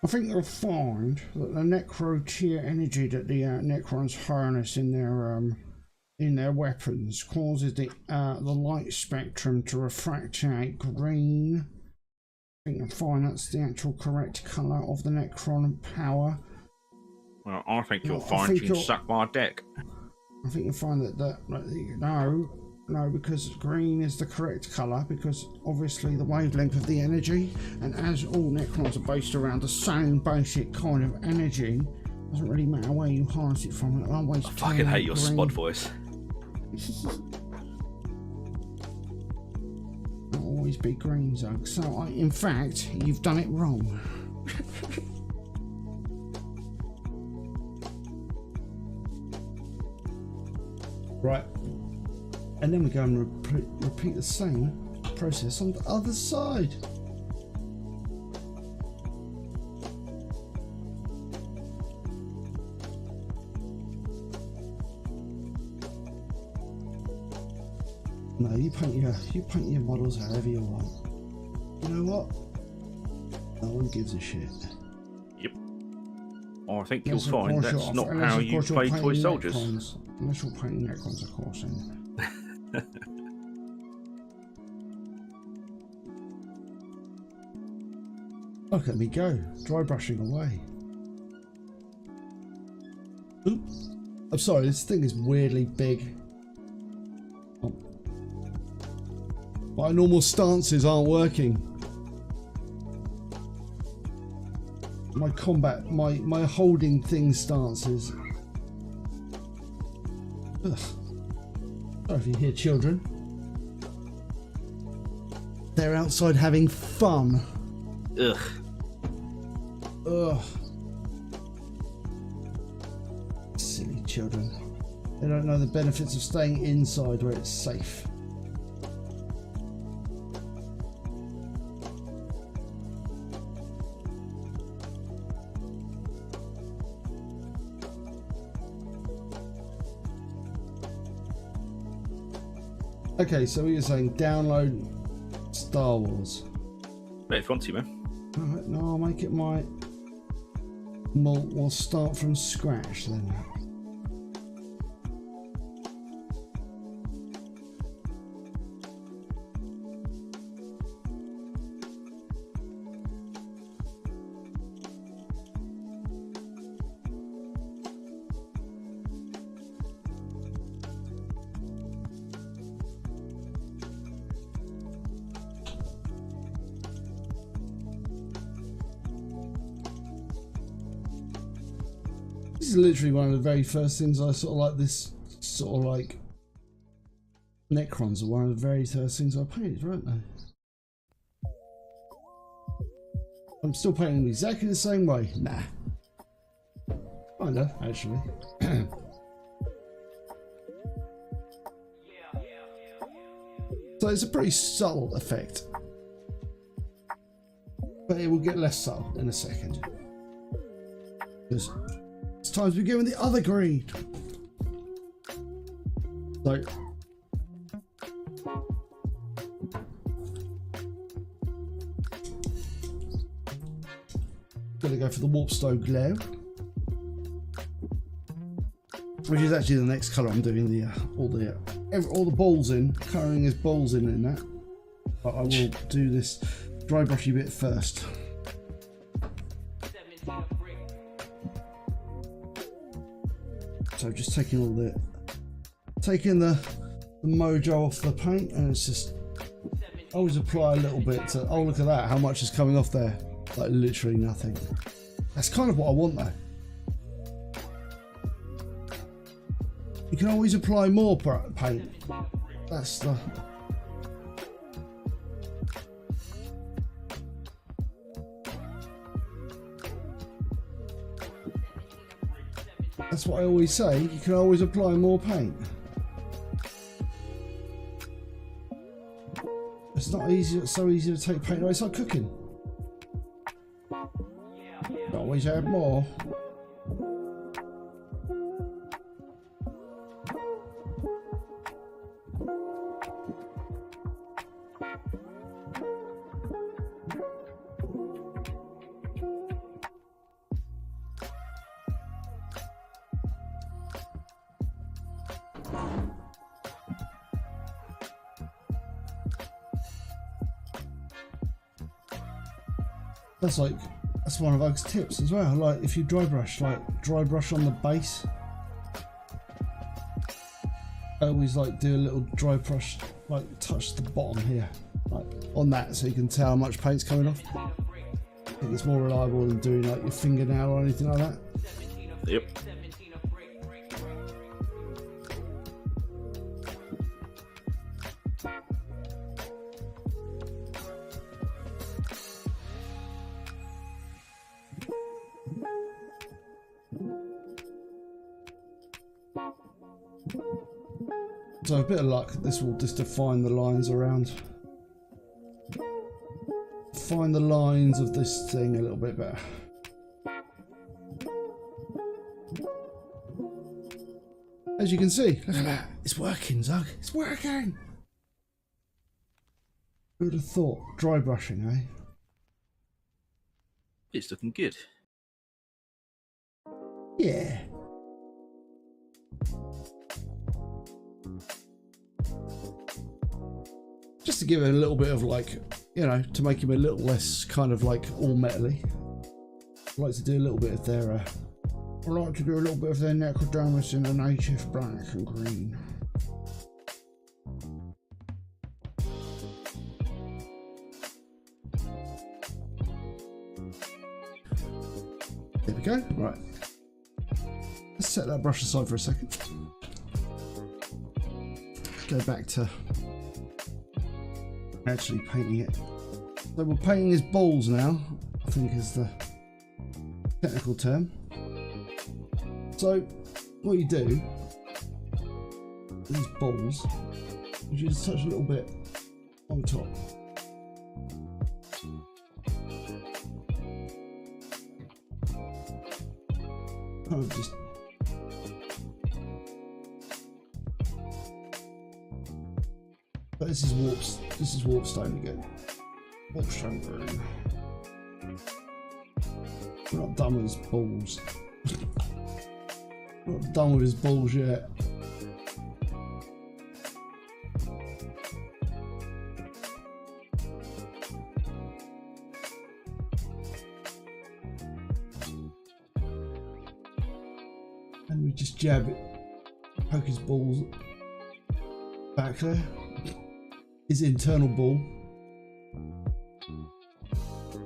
I think you'll find that the necro tier energy that the Necrons harness in their weapons causes the light spectrum to refractate green. I think you'll find that's the actual correct colour of the Necron power. Well, I think you'll find you can suck my dick. I think you'll find no, because green is the correct colour, because obviously the wavelength of the energy, and as all Necrons are based around the same basic kind of energy, doesn't really matter where you harness it from. It'll always I fucking hate your spot voice. It'll always be green, Zug. So, in fact, you've done it wrong. Right. And then we go and repeat the same process on the other side. No, you paint your models however you want. You know what? No one gives a shit. Yep. I think you'll find that's not how you play toy soldiers. Unless you're painting Necrons, of course. Look at me go, dry brushing away. Oops. I'm sorry, this thing is weirdly big. Oh. My normal stances aren't working. My combat, my holding thing stances. Ugh. Sorry if you hear children. They're outside having fun. Ugh. Ugh. Silly children. They don't know the benefits of staying inside where it's safe. Okay, so you're saying download Star Wars. But if you want to, man. Alright, no, I'll make it my... We'll start from scratch then. This is literally one of the very first things I sort of like. This sort of like Necrons are one of the very first things I painted, weren't they? I'm still painting them exactly the same way. Nah. Kinda, actually. So it's a pretty subtle effect. But it will get less subtle in a second. Because it's time to begin with the other green. So gonna go for the Warpstone Glow, which is actually the next colour I'm doing the all the balls in, colouring his balls in that. But I will do this dry brushy bit first. So just taking the mojo off the paint, and it's just always apply a little bit to, oh look at that, how much is coming off there, like literally nothing. That's kind of what I want though. You can always apply more paint. That's the... That's what I always say, you can always apply more paint. It's not easy, it's so easy to take paint away, it's like cooking. You always add more. That's one of Ug's tips as well. Like if you dry brush on the base. I always like do a little dry brush, like touch the bottom here, like on that, so you can tell how much paint's coming off. I think it's more reliable than doing like your fingernail or anything like that. Yep. So a bit of luck, this will just define the lines around. Find the lines of this thing a little bit better. As you can see, look at that, it's working, Zug, it's working! Who would have thought? Dry brushing, eh? It's looking good. Yeah. Just to give it a little bit of like, you know, to make him a little less kind of like all metally. I like to do a little bit of their, Necrodermis in a native black and green. There we go, right. Let's set that brush aside for a second. Go back to actually painting it. So we're painting his balls now, I think is the technical term. So what you do, these balls, you just touch a little bit on top. Kind of just but this is warpstone again. Warpstone green. We're not done with his balls. We're not done with his balls yet. And we just jab it, poke his balls back there. His internal ball.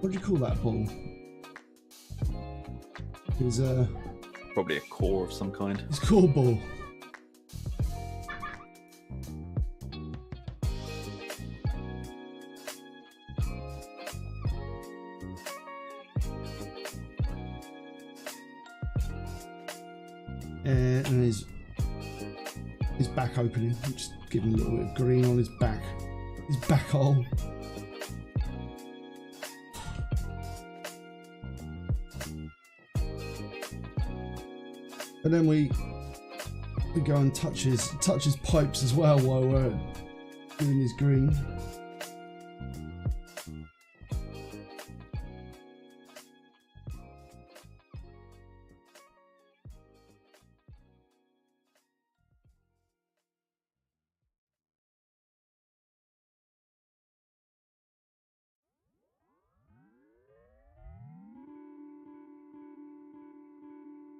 What do you call that ball? His probably a core of some kind. His core ball. And his back opening. Just give him a little bit of green on his back. His back hole. And then we go and touch his pipes as well while we're doing his green.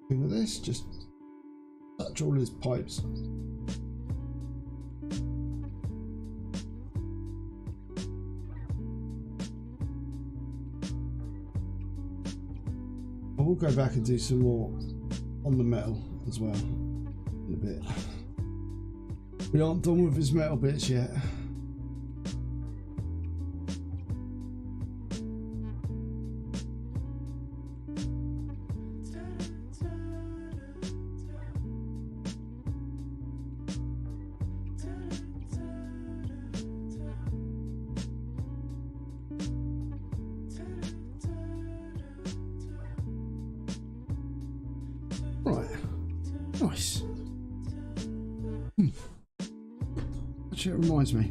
With this, just touch all his pipes. I will go back and do some more on the metal as well in a bit. We aren't done with his metal bits yet. Nice. Actually, it reminds me. I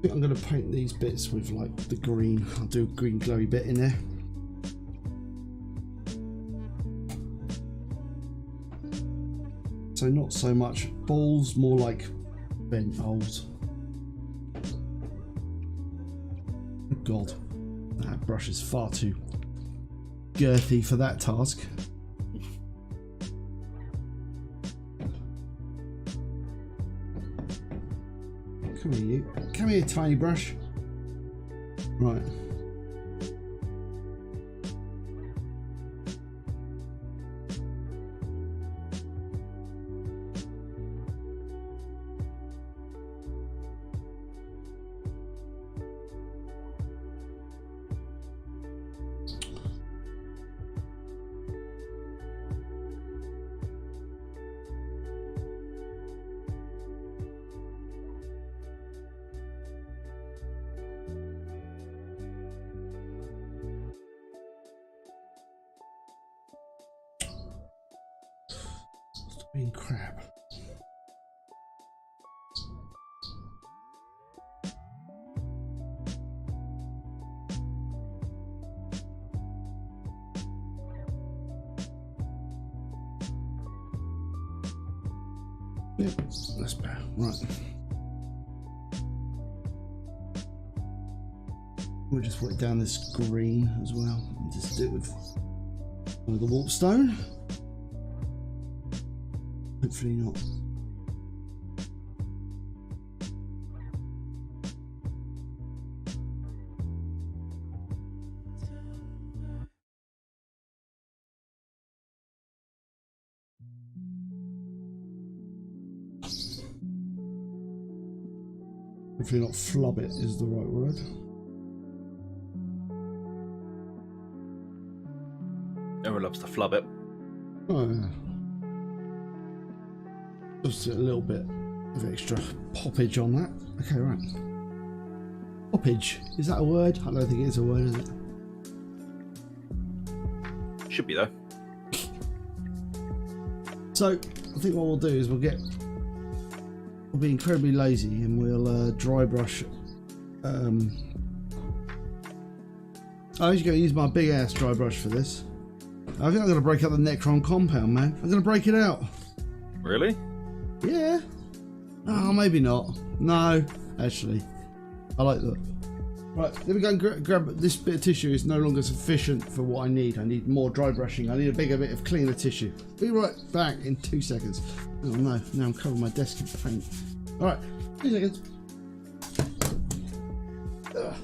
think I'm going to paint these bits with like the green. I'll do a green glowy bit in there. So not so much balls, more like vent holes. God. That brush is far too girthy for that task. Come here, you. Come here, tiny brush. Right. Being crap. Yep, that's better. Right. We'll just put it down this green as well. And just do it with the warpstone. Hopefully not. Hopefully not flub it is the right word. Everyone loves to flub it. Oh yeah. Just a little bit of extra poppage on that. Okay, right. Poppage, is that a word? I don't think it is a word, is it? Should be though. So, I think what we'll do is we'll be incredibly lazy and we'll dry brush. I'm actually going to use my big ass dry brush for this. I think I'm going to break out the Necron compound, man. I'm going to break it out. Really? Yeah. Oh, maybe not. No, actually, I like that. Right, let me go and grab this bit of tissue. Is no longer sufficient for what I need. I need more dry brushing. I need a bigger bit of cleaner tissue. Be right back in 2 seconds. Oh no, now I'm covering my desk in paint. All right, 2 seconds. Ugh.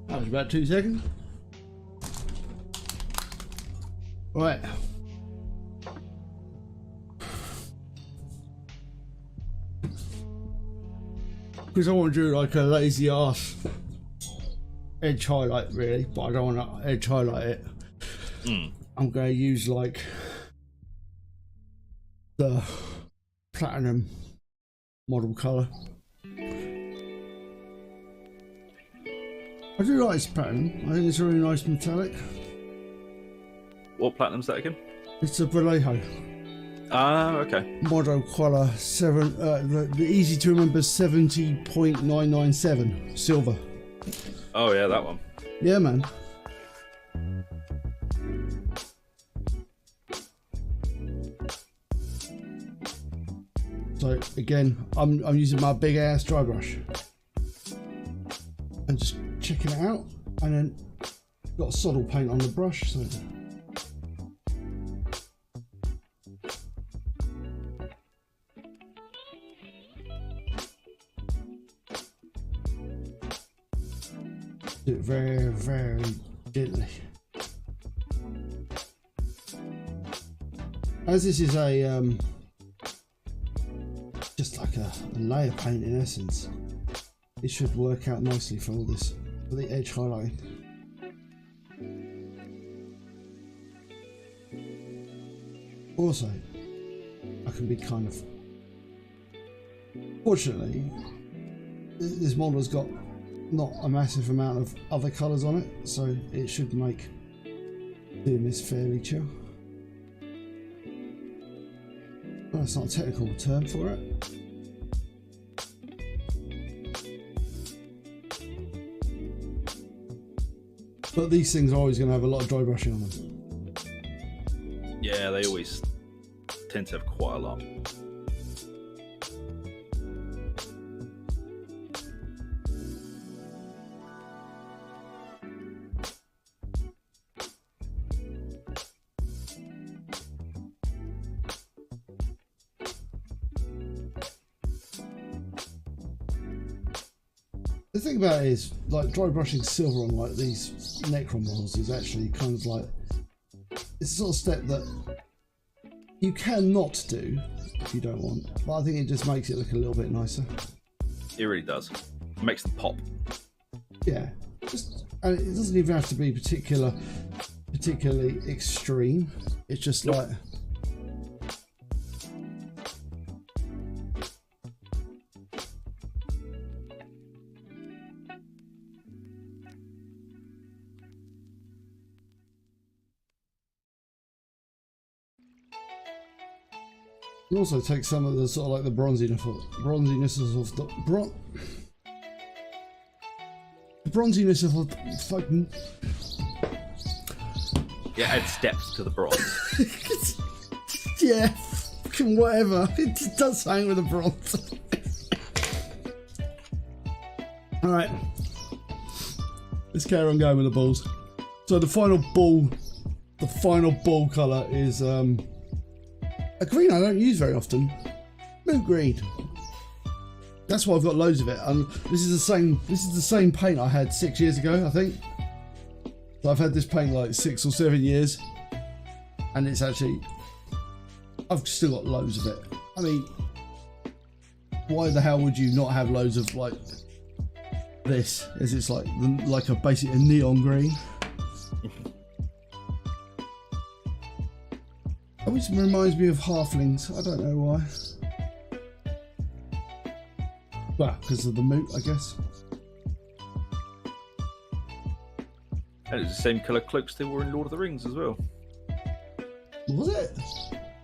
That was about 2 seconds. Right. Because I want to do like a lazy ass edge highlight really, but I don't want to edge highlight it. I'm going to use like the platinum model colour. I do like this pattern. I think it's a really nice metallic. What platinum's that again? It's a Vallejo. Ah, okay. Model colour 7. The easy to remember 70.997 silver. Oh yeah, that one. Yeah, man. So again, I'm using my big ass dry brush and just checking it out, and then got soddle paint on the brush, so do it very, very gently. As this is a just like a layer paint in essence, it should work out nicely for all this, for the edge highlighting. Also, I can be kind of, fortunately, this model's got not a massive amount of other colours on it, so it should make doing this fairly chill. Well, that's not a technical term for it. But these things are always going to have a lot of dry brushing on them. Yeah, they always tend to have quite a lot. The thing about it is, like, dry brushing silver on like these Necron models is actually kind of like, it's a sort of step that you cannot do if you don't want, but I think it just makes it look a little bit nicer. It really does. It makes them pop. Yeah, and it doesn't even have to be particularly extreme. It's just nope. Like. You also take some of the sort of like the bronziness of the bronziness of the fucking. Yeah, add steps to the bronze. Yeah, fucking whatever. It does something with the bronze. All right, let's carry on going with the balls. So the final ball colour is a green I don't use very often. Moot green. That's why I've got loads of it. And this is the same paint I had 6 years ago, I think. So I've had this paint like 6 or 7 years, and it's actually, I've still got loads of it. I mean, why the hell would you not have loads of like this? As it's like a basically a neon green. Always reminds me of halflings. I don't know why. Well, because of the moot, I guess. And it's the same colour cloaks they wore in Lord of the Rings as well. Was it?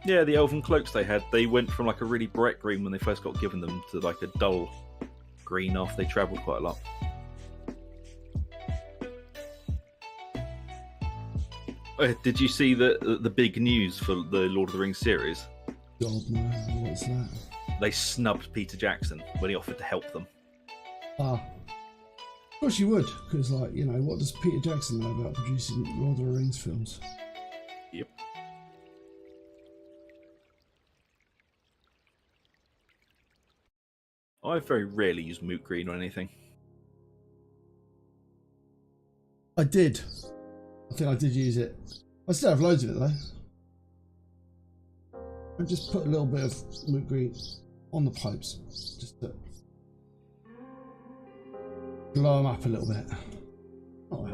Yeah, the elven cloaks they had, they went from like a really bright green when they first got given them to like a dull green after they travelled quite a lot. Did you see the big news for the Lord of the Rings series? God, no. What's that? They snubbed Peter Jackson when he offered to help them. Ah. Of course you would, because, like, you know, what does Peter Jackson know about producing Lord of the Rings films? Yep. I very rarely use moot green on anything. I did. I think I did use it. I still have loads of it though. I just put a little bit of moot green on the pipes, just to glow them up a little bit. Oh.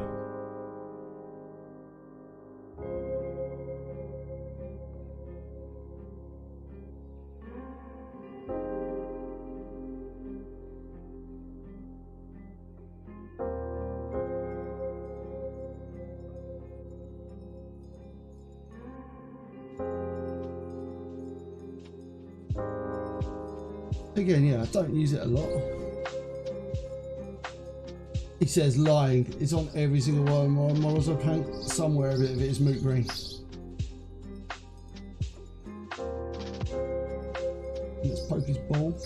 Again, yeah, I don't use it a lot. He says lying. It's on every single one of my models I paint. Somewhere of it is moot green. Let's poke his ball.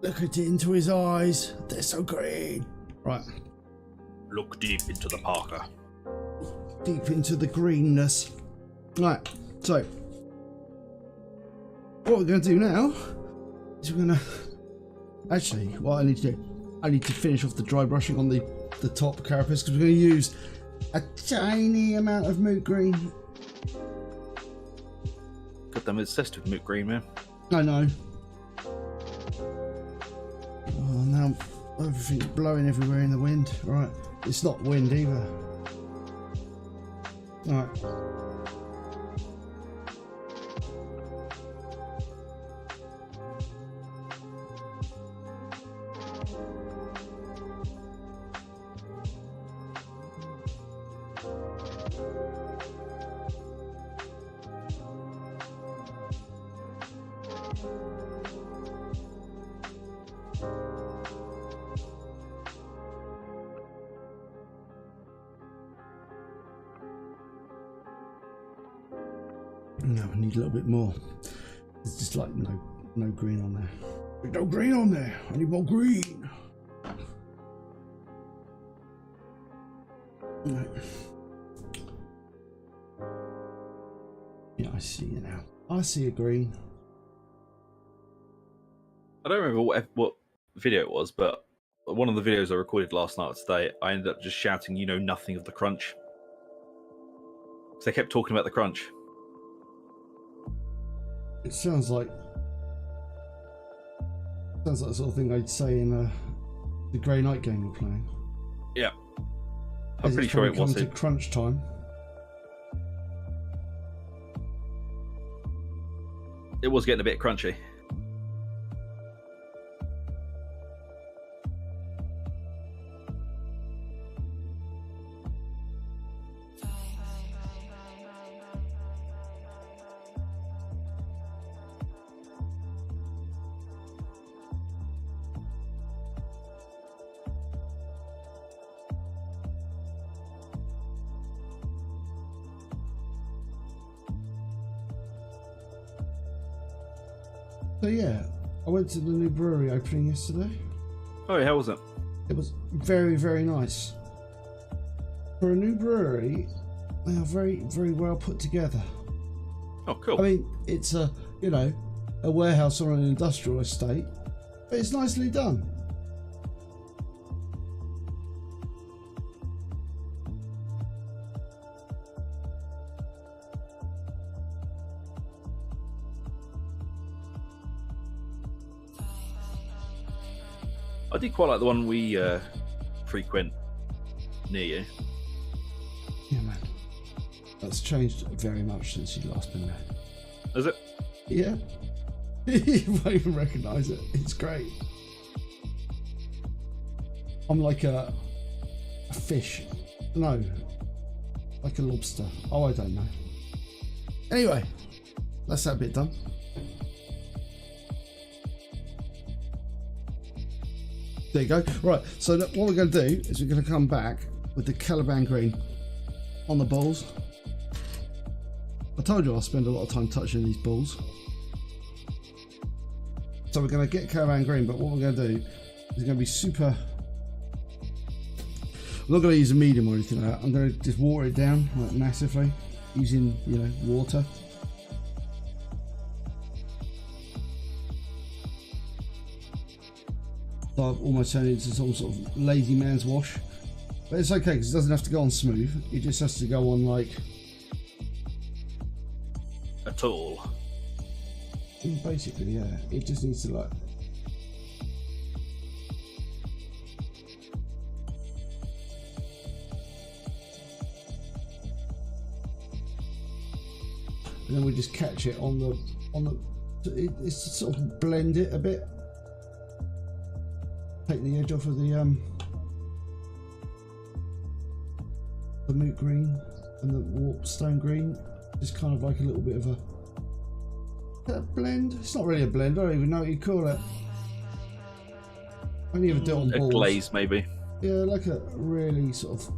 Look at it into his eyes. They're so green. Right. Look deep into the Parker. Deep into the greenness. Right. So what we're going to do now is we're going to... Actually, what I need to do, I need to finish off the dry brushing on the top carapace, because we're going to use a tiny amount of moot green. God damn, it's obsessed with moot green, man. I know. Oh, now everything's blowing everywhere in the wind. Right, it's not wind either. Alright. No, I need a little bit more. It's just like no green on there. There's no green on there. I need more green. Right. Yeah, I see you now. I see a green. I don't remember what video it was, but one of the videos I recorded last night or today, I ended up just shouting, "You know nothing of the crunch." Because they kept talking about the crunch. It sounds like the sort of thing I'd say in the Grey Knight game we're playing. Yeah, I'm pretty sure it was to crunch time. It was getting a bit crunchy. So yeah, I went to the new brewery opening yesterday. Oh, yeah, how was it? It was very, very nice. For a new brewery, they are very, very well put together. Oh, cool. I mean, it's a warehouse on an industrial estate, but it's nicely done. I did quite like the one we frequent near you. Yeah, man. That's changed very much since you last been there. Is it? Yeah. You won't even recognise it. It's great. I'm like a fish. No. Like a lobster. Oh, I don't know. Anyway, that's that bit done. There you go. Right, so what we're going to do is we're going to come back with the Caliban green on the balls. I told you I'll spend a lot of time touching these balls. So we're going to get Caliban green, but what we're going to do is going to be super... I'm not going to use a medium or anything like that. I'm going to just water it down like massively using, water. So I've almost turned it into some sort of lazy man's wash, but it's okay because it doesn't have to go on smooth. It just has to go on like At all. basically, yeah. It just needs to like. And then we just catch it on the it's to sort of blend it a bit. Take the edge off of the moot green and the warp stone green. Just kind of like a little bit of a blend. It's not really a blend. I don't even know what you call it. I only ever do it on A balls. glaze, maybe. Yeah, like a really sort of.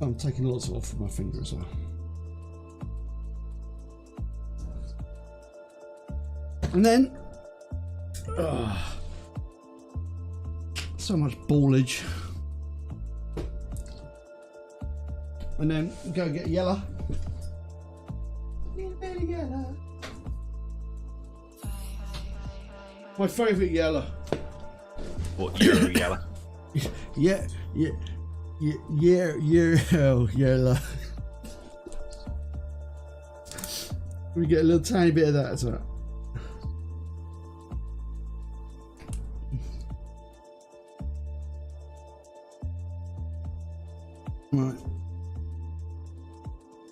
I'm taking lots off my finger as well. And then, so much ballage. And then go get yellow. Yellow. My favourite yellow. What, yellow? Yeah. Oh, yellow. We get a little tiny bit of that as well. Right.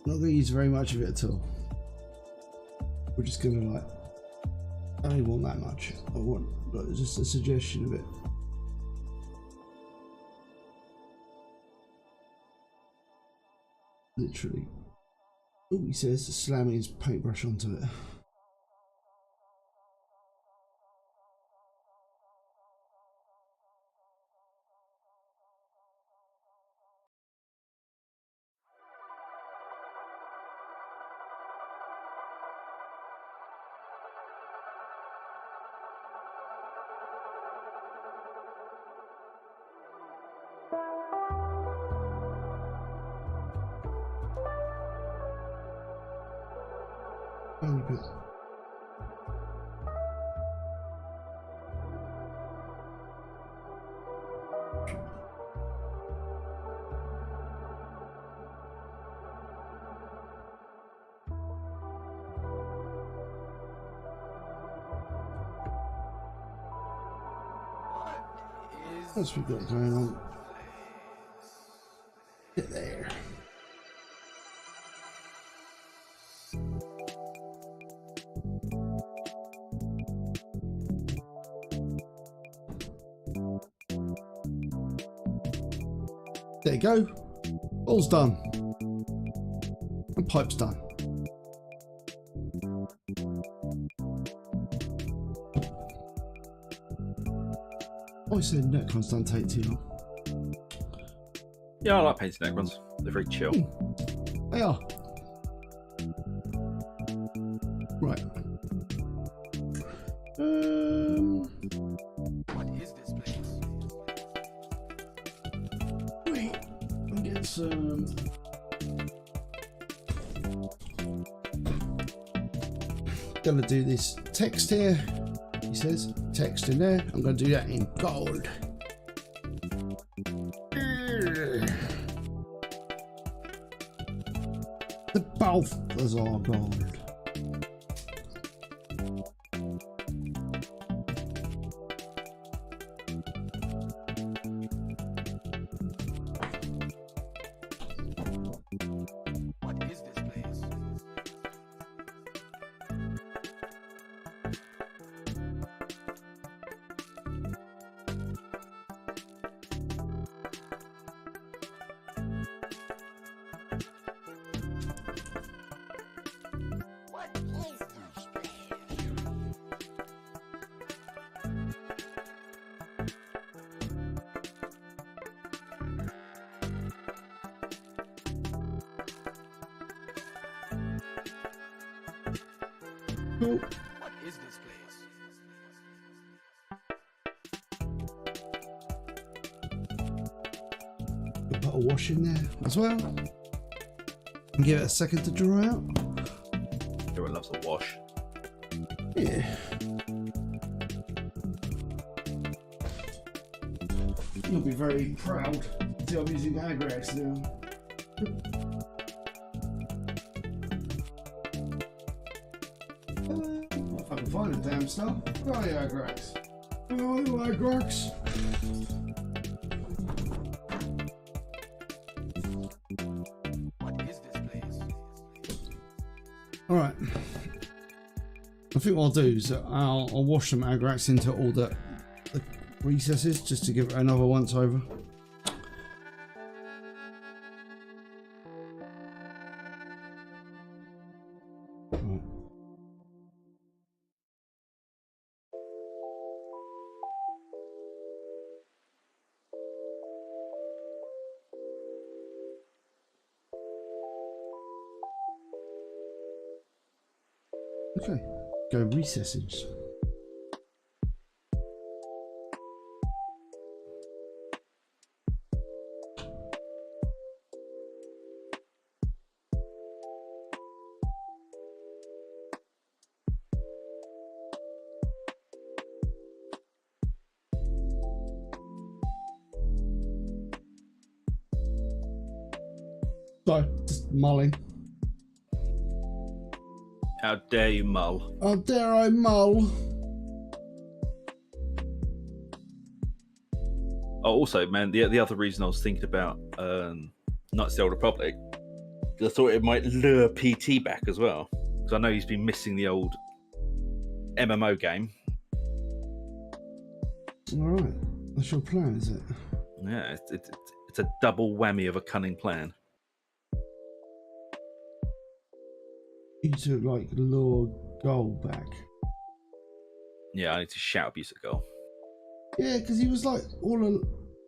Not going to use very much of it at all. We're just going to I don't want that much. I want just a suggestion of it. Literally. Oh, he says slamming his paintbrush onto it. Only bit. What's we got going on? Get there. There you go. All's done. And pipe's done. I said Necrons don't take too long. Yeah, I like painting Necrons. They're very chill. They are. Right. What is this place? Wait. I'll get some. Gonna do this text here. He says text in there. I'm going to do that in gold. The both are gold. What is this place? Cool. What is this place? We'll put a wash in there as well. And give it a second to dry out. Everyone loves a wash. Yeah. You'll be very proud to see I'm using Agrax now. If I can find the damn stuff. Where are you, Agrax? Where are you, Agrax? What is this place? Alright. I think what I'll do is I'll wash some Agrax into all the recesses just to give it another once over. Right. Okay. Go recesses. So, just mulling. How dare you mull? How dare I mull? Oh, also, man, the other reason I was thinking about Knights of the Old Republic, because I thought it might lure PT back as well. Because I know he's been missing the old MMO game. Alright. That's your plan, is it? Yeah, it's a double whammy of a cunning plan. You to, like, lure Gold back. Yeah, I need to shout abuse at goal. Yeah, because he was, like, all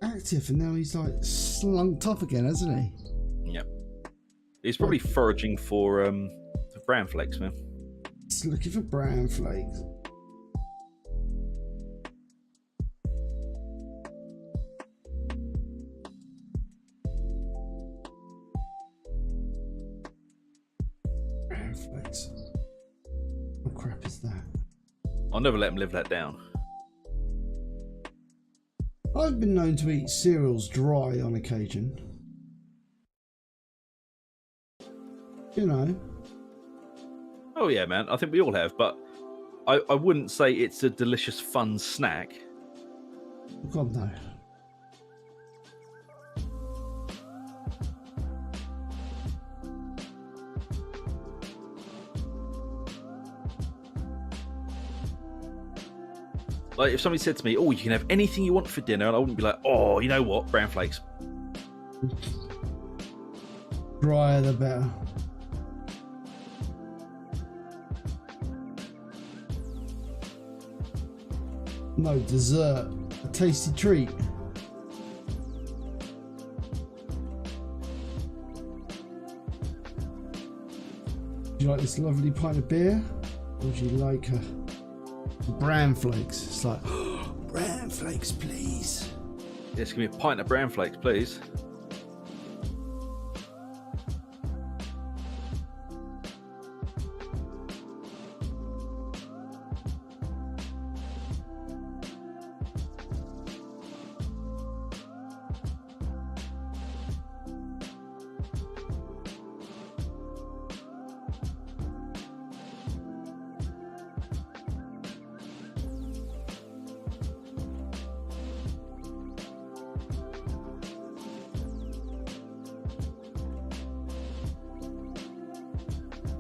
active, and now he's, like, slunked up again, hasn't he? Yep. He's probably foraging for bran flakes, man. He's looking for bran flakes. Bran flakes. What crap is that? I'll never let him live that down. I've been known to eat cereals dry on occasion. You know. Oh yeah, man. I think we all have, but I wouldn't say it's a delicious, fun snack. God, no. Like if somebody said to me, "Oh, you can have anything you want for dinner," and I wouldn't be like, "Oh, you know what, bran flakes." Drier the better. No, dessert. A tasty treat. Would you like this lovely pint of beer? Or would you like a bran flakes? It's like, bran flakes, please. Yes, give me a pint of bran flakes, please.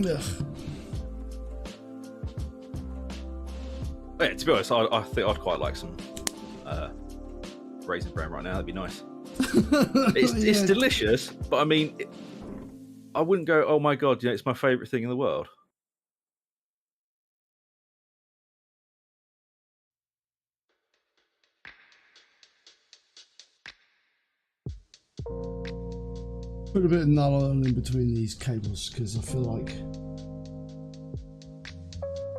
Ugh. Yeah, to be honest, I think I'd quite like some raisin bran right now. That'd be nice. It's delicious, but I mean, I wouldn't go, "Oh my god, it's my favourite thing in the world." Put a bit of null oil in between these cables because I feel like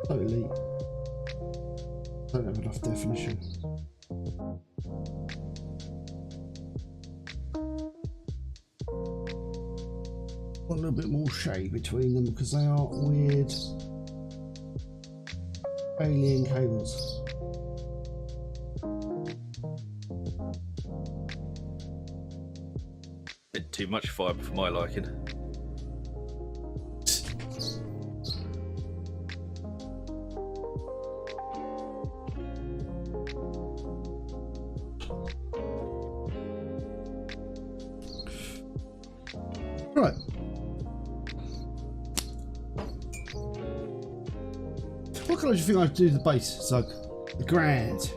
totally don't have enough definition. Want a little bit more shade between them because they are weird alien cables. Bit too much fibre for my liking. Right. What colour do you think I should do the base, Zug? The grand.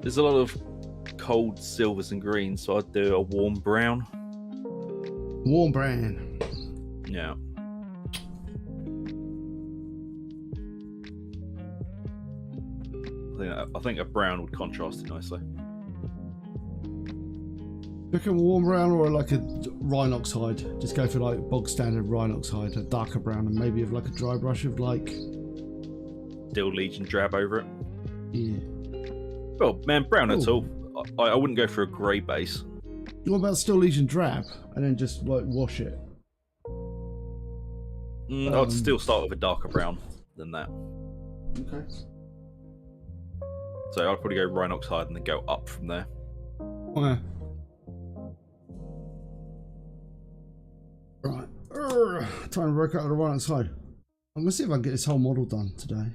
There's a lot of cold silvers and greens, so I'd do a warm brown. Warm brown. Yeah. I think a brown would contrast it nicely. Look at warm brown or like a Rhine oxide. Just go for like bog standard Rhine oxide, a darker brown, and maybe have like a dry brush of like Steel Legion drab over it. yeah. Well, man, brown at Ooh. all. I wouldn't go for a grey base. What about Steel Legion drab and then just like wash it? I'd still start with a darker brown than that. Okay. So I'd probably go Rhine oxide and then go up from there. Yeah. Right. Time to work out the right side. I'm gonna see if I can get this whole model done today.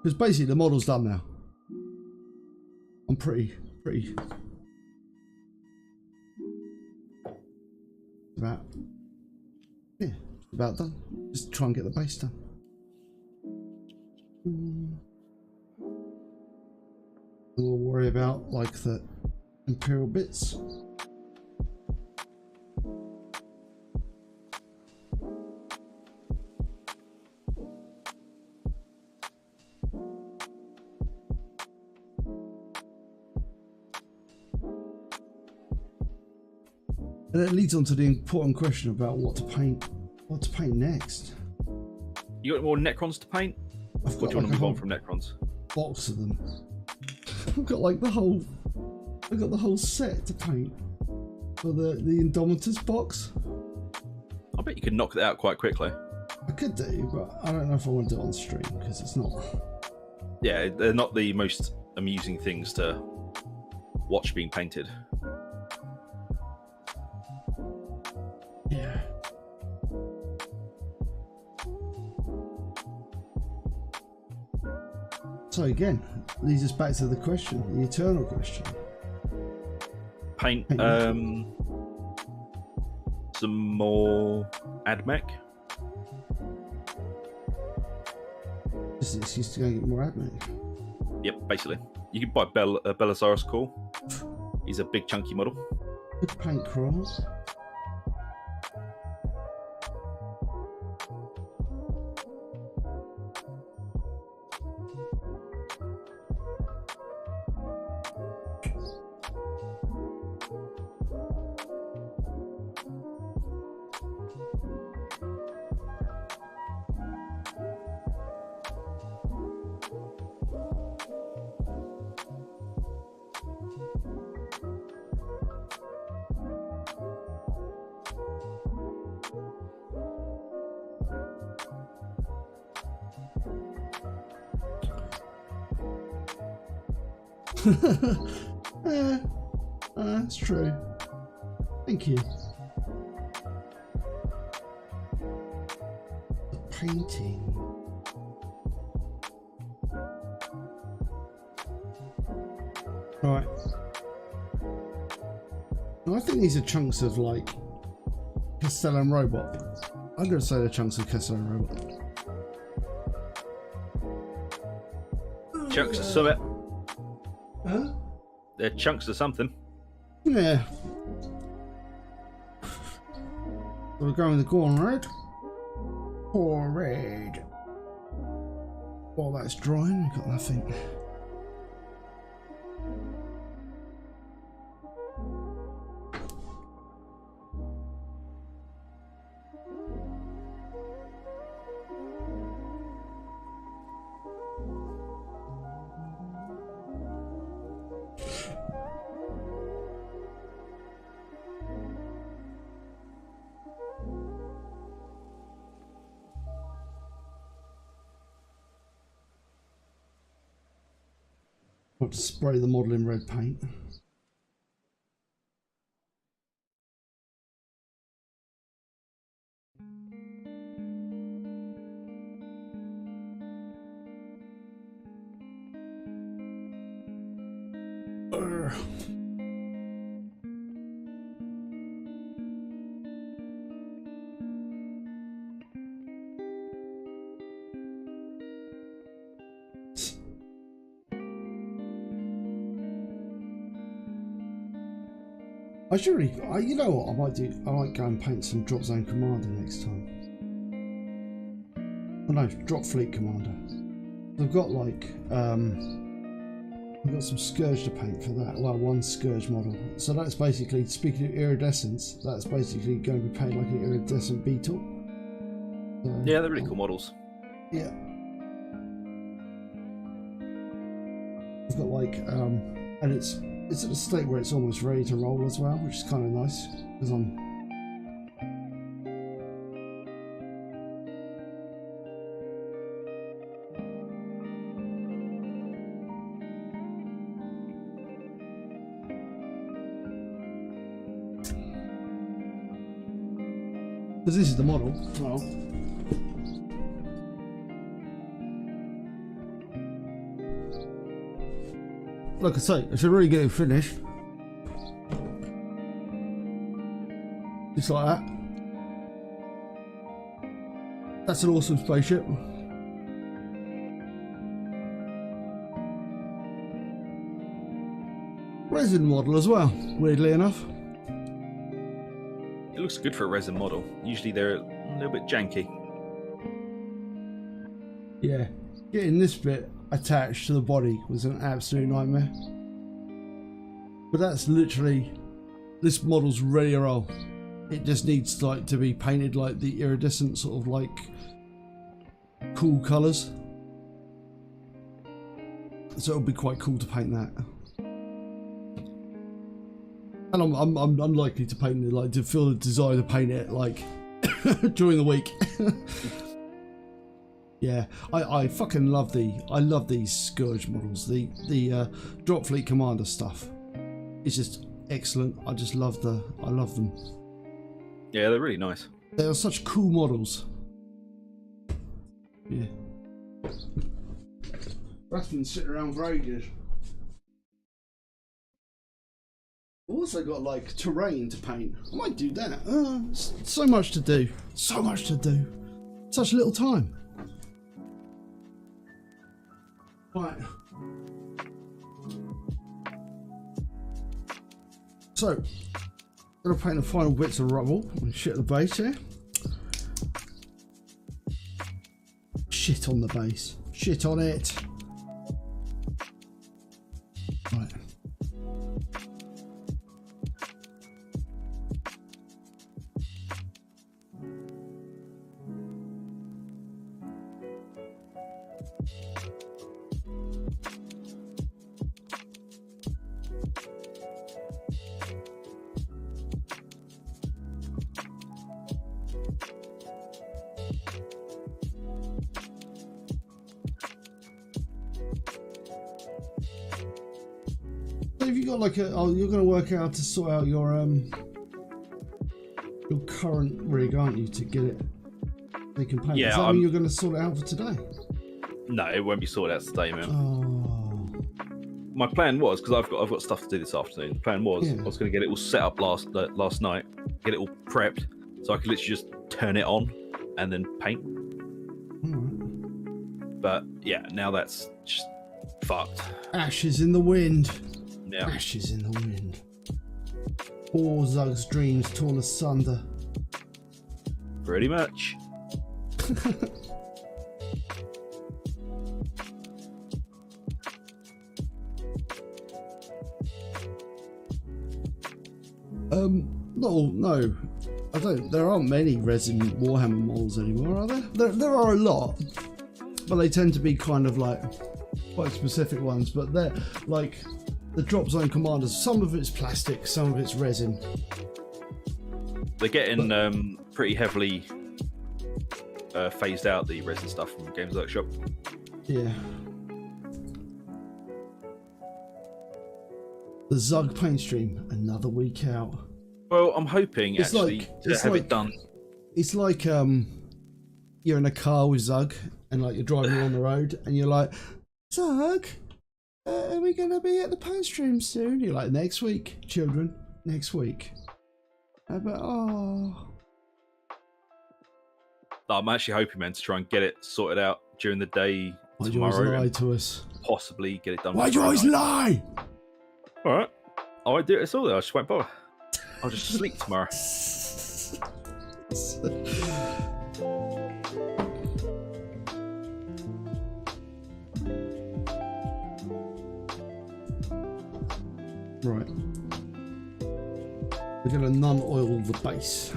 Because basically the model's done now. I'm pretty about about done. Just try and get the base done. We'll worry about like the imperial bits. And it leads on to the important question about what to paint next. You got more Necrons to paint? I've What do you got want like to a move on whole from Necrons? box of them. I've got like the whole set to paint for the Indomitus box. I bet you could knock that out quite quickly. I could do, but I don't know if I want to do it on stream because it's not. Yeah, they're not the most amusing things to watch being painted. Yeah. So again, leads us back to the question, the eternal question. Paint some more AdMech. Just an excuse to go and get more admin. Yep, basically. You could buy Belisarius Core. He's a big chunky model. Good paint crawls. That's true. Thank you. The painting. Right. I think these are chunks of like Castellan Robot. I'm going to say they're chunks of Castellan Robot. Chunks of summit. Huh? They're chunks of something. Yeah. We're going with the corn red. Corn red. While that's drying, we've got nothing. Got to spray the model in red paint. I should really, you know what I might do? I might go and paint some Drop Zone Commander next time. Oh no, Drop Fleet Commander. I've got like, I've got some Scourge to paint for that. Well, one Scourge model. So that's basically, speaking of iridescence, that's basically going to be painted like an iridescent beetle. So, Yeah, they're really cool models. yeah. I've got like, and it's at a state where it's almost ready to roll as well, which is kind of nice because I'm. Because this is the model. Well, like I say, I should really get it finished. Just like that. That's an awesome spaceship. Resin model as well, weirdly enough. It looks good for a resin model. Usually they're a little bit janky. Yeah, getting this bit attached to the body was an absolute nightmare. But that's literally, this model's ready to roll. It just needs like to be painted like the iridescent sort of like cool colours. So it'll be quite cool to paint that. And I'm unlikely to paint it, like to feel the desire to paint it like during the week. Yeah, I fucking love these Scourge models. The Drop Fleet Commander stuff. It's just excellent. I love them. Yeah, they're really nice. They are such cool models. Yeah. That's been sitting around for ages. I've also got like terrain to paint. I might do that. So much to do. So much to do. Such little time. Right. So, gonna paint the final bits of rubble and shit at the base here. Shit on the base. Shit on it. Right. Have you got like a? Oh, you're going to work out to sort out your current rig, aren't you, to get it? They can paint. Yeah, Does that mean you're going to sort it out for today? No, it won't be sorted out today, man. Oh. My plan was, because I've got stuff to do this afternoon. The plan was I was going to get it all set up last night, get it all prepped, so I could literally just turn it on and then paint. Alright. But yeah, now that's just fucked. Ashes in the wind. Yeah. Ashes in the wind. Poor Zug's dreams torn asunder. Pretty much. No, I don't. There aren't many resin Warhammer models anymore, are there? There are a lot, but they tend to be kind of like quite specific ones. But they're like the Drop Zone Commanders. Some of it's plastic, some of it's resin. They're getting pretty heavily phased out, the resin stuff from Games Workshop. Yeah. The Zug paint stream, another week out. Well, I'm hoping It's actually like- to it's have like- it done. It's like you're in a car with Zug and like you're driving along the road and you're like, Zug, are we gonna be at the paint stream soon? You're like, next week, children, next week. But I'm actually hoping, man, to try and get it sorted out during the day why'd you always tomorrow lie and to us? possibly get it done. Why'd you always lie? All right, I won't do it at all. Then I just won't bother. I'll just sleep tomorrow. Right. We're going to non-oil the base.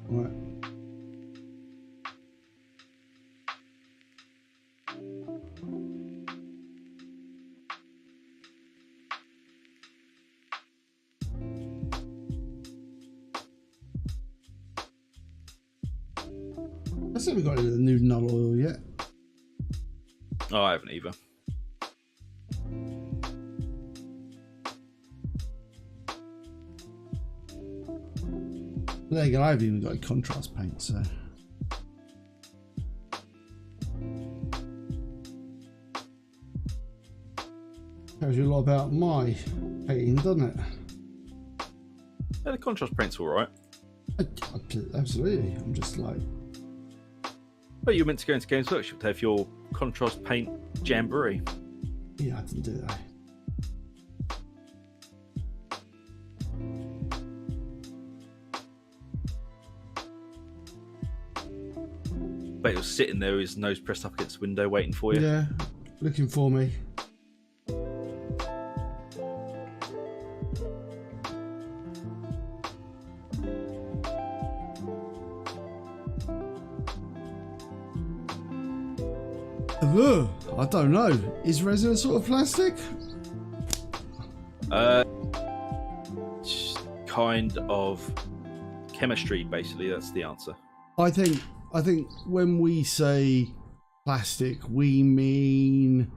Right. I said we got any of the new null oil yet. Oh, I haven't either. There you go, I've even got a contrast paint, so. Tells you a lot about my painting, doesn't it? Yeah, the contrast paint's alright. Absolutely. I'm just like. But you were meant to go into Games Workshop to have your contrast paint jamboree. Yeah, I didn't do that. But he was sitting there with his nose pressed up against the window waiting for you. Yeah, looking for me. I don't know. Is resin a sort of plastic? Kind of chemistry, basically. That's the answer. I think when we say plastic, we mean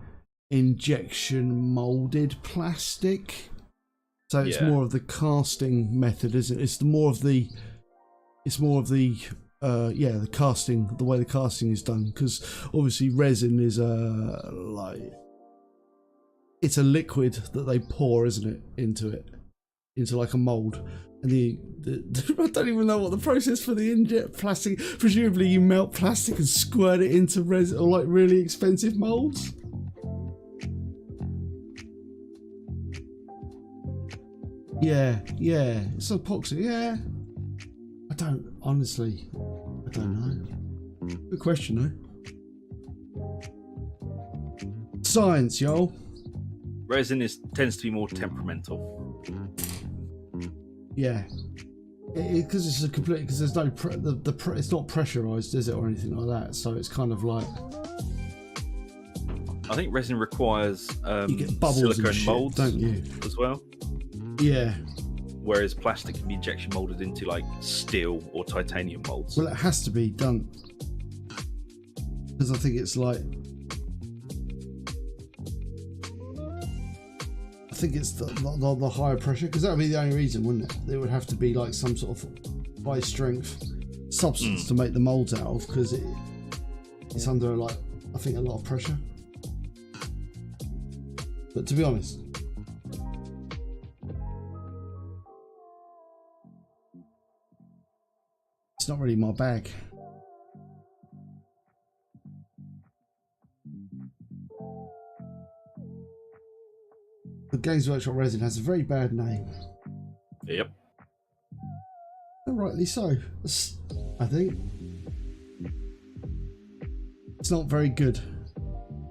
injection molded plastic. So it's more of the casting method, isn't it? It's more of the the casting, the way the casting is done, because obviously resin is it's a liquid that they pour, isn't it, into like a mold, and I don't even know what the process for the inject plastic. Presumably you melt plastic and squirt it into resin or like really expensive molds. Yeah, it's epoxy. Yeah, I don't know. Good question though. Science, y'all. Resin tends to be more temperamental. Yeah, because it's a complete, because there's no it's not pressurized, is it, or anything like that. So it's kind of like, I think resin requires you get bubbles silicone and shit, molds, don't you? as well. Yeah. Whereas plastic can be injection molded into like steel or titanium molds. Well, it has to be done because I think it's like, I think it's the higher pressure, because that would be the only reason, wouldn't it? There would have to be like some sort of high strength substance to make the molds out of, because it's under like, I think, a lot of pressure. But to be honest, it's not really my bag. The Games Workshop resin has a very bad name. Yep. And rightly so, I think. It's not very good.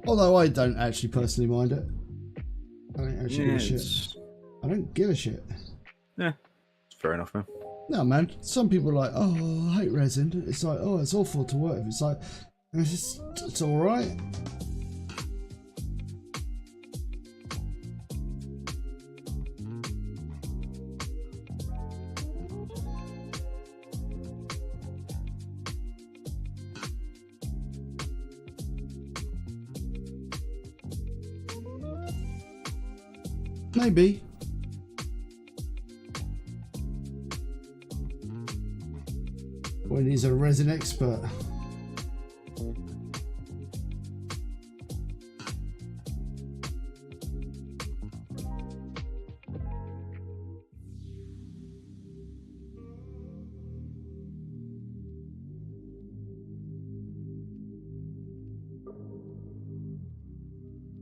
Although I don't actually personally mind it. I don't actually give a shit. I don't give a shit. Yeah, fair enough, man. No, man. Some people are like, oh, I hate resin. It's like, oh, it's awful to work with. It's like, it's all right. Maybe. When he's a resin expert.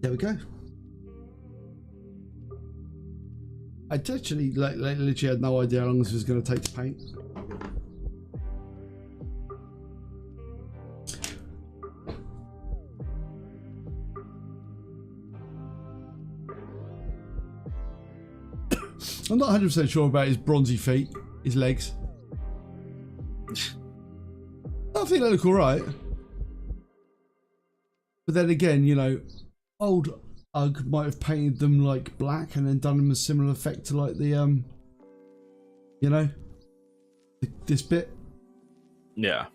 There we go. I actually literally had no idea how long this was going to take to paint. I'm not 100% sure about his bronzy feet, his legs. I think they look alright. But then again, you know, old Ugg might have painted them like black and then done them a similar effect to like the, you know, this bit. Yeah.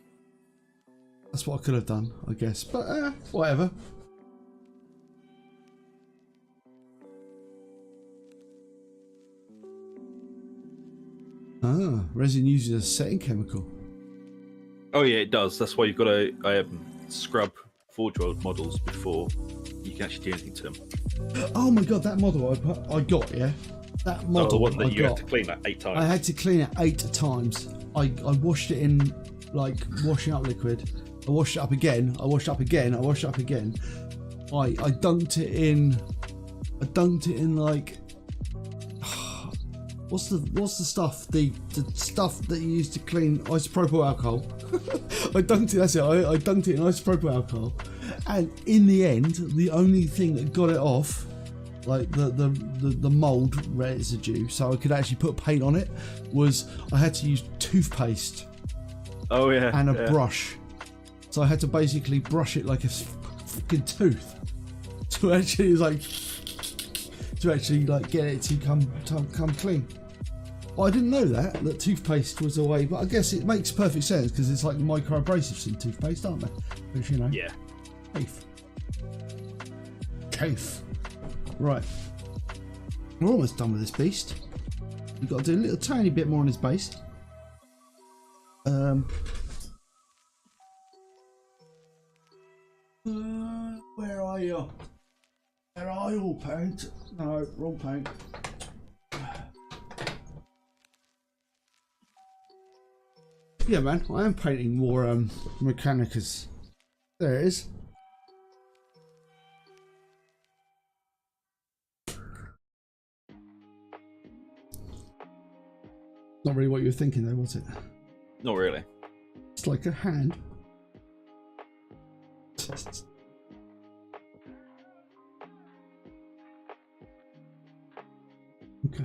That's what I could have done, I guess. But whatever. Ah, resin uses a setting chemical. Oh yeah, it does. That's why you've got to scrub Forge World models before you can actually do anything to them. Oh my god, that model I got, yeah? That model the one that you got, had to clean like 8 times. I had to clean it 8 times. I washed it in like washing up liquid. I washed it up again. I washed it up again. I washed it up again. I dunked it in. I dunked it in like. What's the stuff? The stuff that you use to clean isopropyl alcohol. I dunked it. That's it. I dunked it in isopropyl alcohol, and in the end, the only thing that got it off, like the mold residue, so I could actually put paint on it, was I had to use toothpaste. Oh yeah. And a brush. So I had to basically brush it like a fucking tooth to actually get it to come clean. Well, I didn't know that toothpaste was a way, but I guess it makes perfect sense because it's like micro abrasives in toothpaste, aren't they? Which, you know. Yeah. Cafe. Right. We're almost done with this beast. We've got to do a little tiny bit more on his base. Where are you? Where are you, paint? No, wrong paint. Yeah, man, I am painting more Mechanicus. There it is. Not really what you were thinking, though, was it? Not really. It's like a hand. Okay.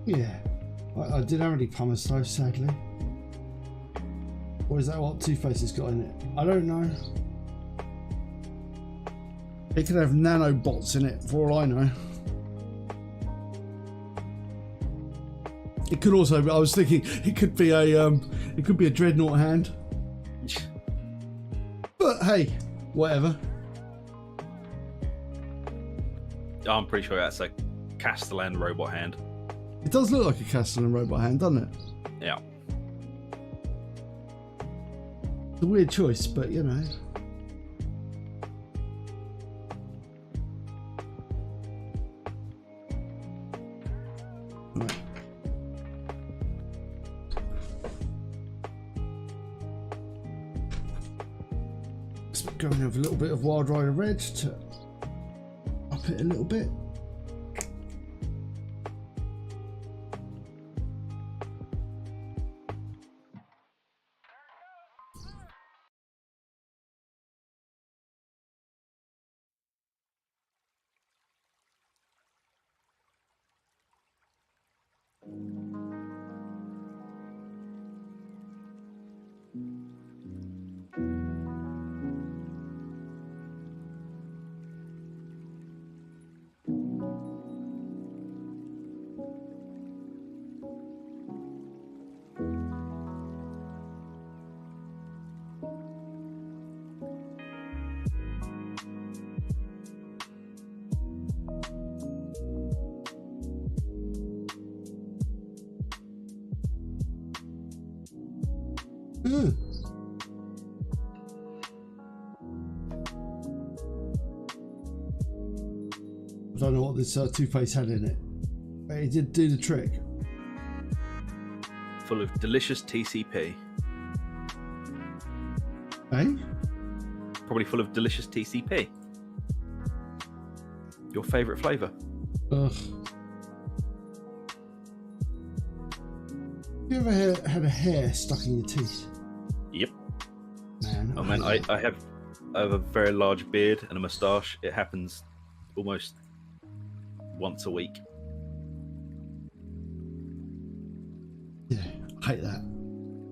Yeah, I didn't have any pumice though, sadly. Or is that what Two-Face has got in it? I don't know. It could have nanobots in it, for all I know. It could also be, I was thinking, it could be a Dreadnought hand. But hey, whatever. I'm pretty sure that's a Castellan robot hand. It does look like a Castellan robot hand, doesn't it? Yeah. It's a weird choice, but you know. Right. Let's go and have a little bit of Wild Rider Red to up it a little bit. Yeah. I don't know what this toothpaste had in it, but it did do the trick. Full of delicious TCP. Eh? Probably full of delicious TCP. Your favourite flavour. Ugh. You ever had a hair stuck in your teeth? Yep. Man. Oh man, I have a very large beard and a moustache. It happens almost once a week. Yeah, I hate that.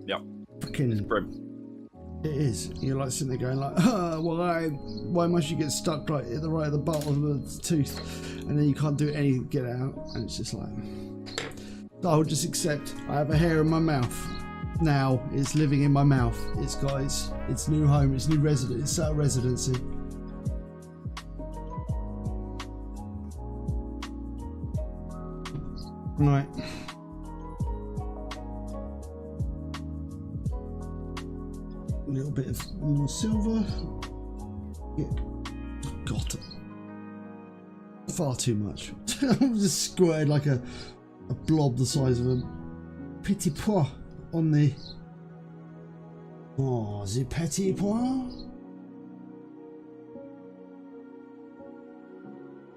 Yep. Fucking. It's grim. It is. You're like sitting there going like, why must you get stuck like at the right at the bottom of the tooth, and then you can't do anything to get it out, and it's just like, I'll just accept. I have a hair in my mouth. Now it's living in my mouth. It's got its new home. Its new residence. It's our residency. Right. A little bit of more silver. Yeah. God. Far too much. I'm just squared like a blob the size of a petit pois on the. Oh, the petit pois?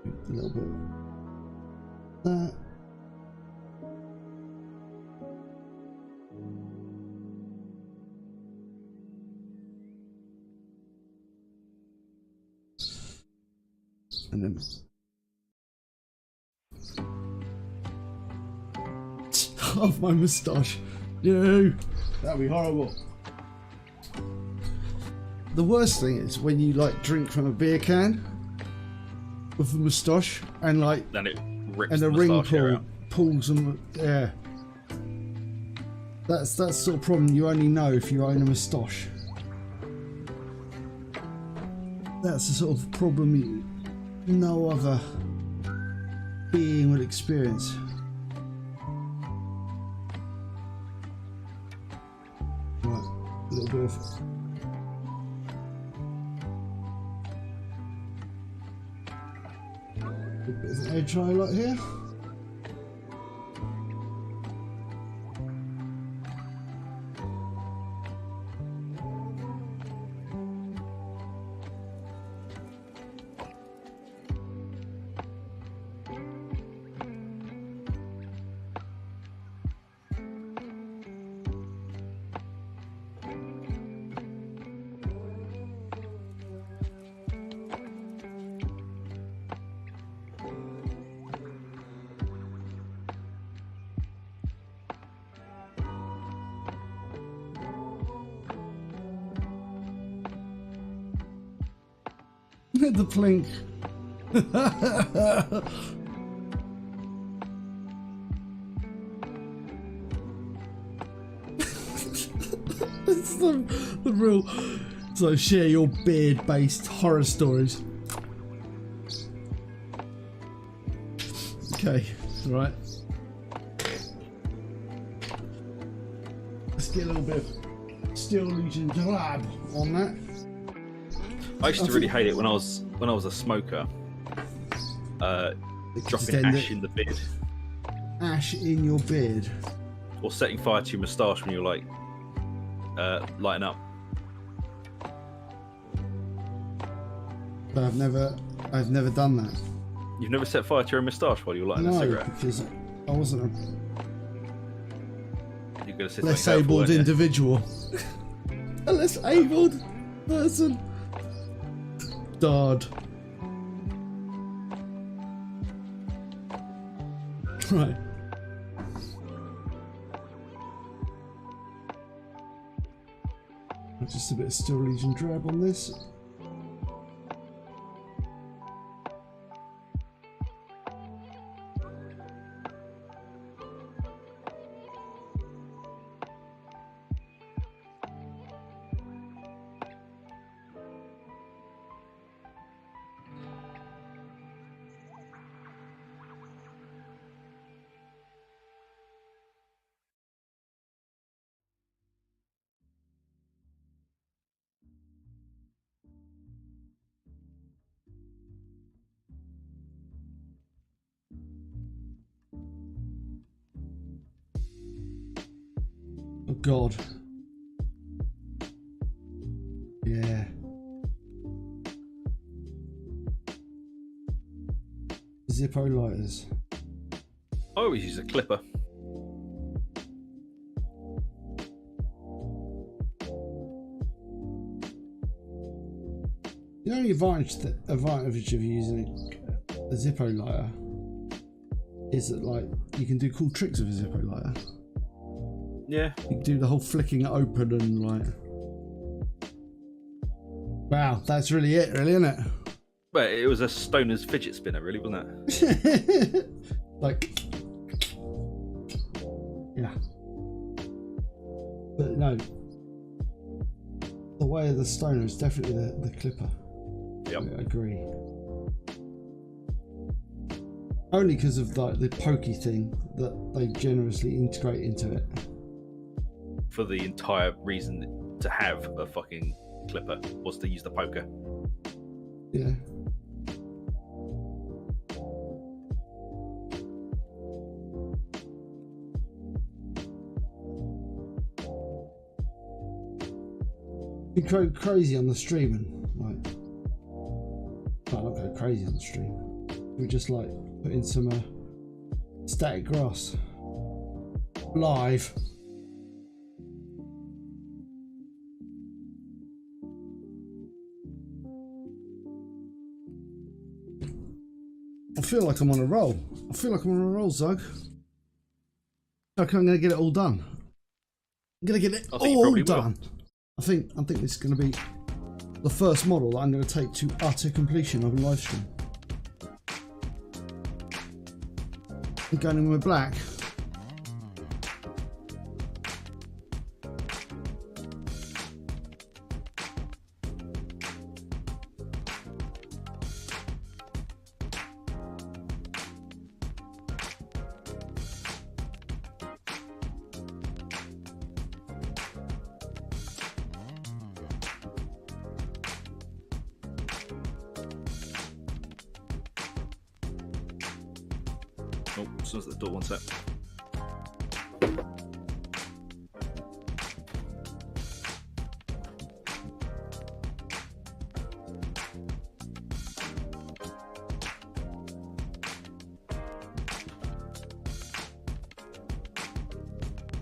A little bit of that. And then half my moustache. No, that'd be horrible. The worst thing is when you like drink from a beer can with a moustache and like Then it rips and the the ring moustache hair out. pulls and yeah. That's the sort of problem you only know if you own a moustache. That's the sort of problem no other being would experience. Right, a little bit of an edge highlight here. The plink. It's the real. So share your beard-based horror stories. Okay, right. Let's get a little bit of Steel Legion Drab on that. I used to really hate it when I was a smoker. Dropping Extend ash it. in the beard, Ash in your beard. or setting fire to your moustache when you're like lighting up. But I've never done that. You've never set fire to your moustache while you're lighting a No, cigarette. because I wasn't You're gonna sit a less like that for, abled weren't you? individual. A less abled person. Dard. Right. Just a bit of Steel Legion Drab on this. God. Yeah. Zippo lighters. I always use a clipper. The only advantage of using a Zippo lighter is that, like, you can do cool tricks with a Zippo lighter. Yeah. You can do the whole flicking it open and like. Wow, that's really it, really, isn't it? But it was a stoner's fidget spinner, really, wasn't it? Like, yeah. But no, the way of the stoner is definitely the clipper. Yep. I agree. Only because of like the pokey thing that they generously integrate into it. For the entire reason to have a fucking clipper was to use the poker. Yeah. You go crazy on the streaming, like. Well, not go crazy on the stream. We just like put in some static grass live. I feel like I'm on a roll. I feel like I'm on a roll, Zug. Okay, I'm gonna get it all done. I'm gonna get it all done. I think this is gonna be the first model that I'm gonna take to utter completion of a live stream. I'm going in with black. Oh, someone's at the door, one sec.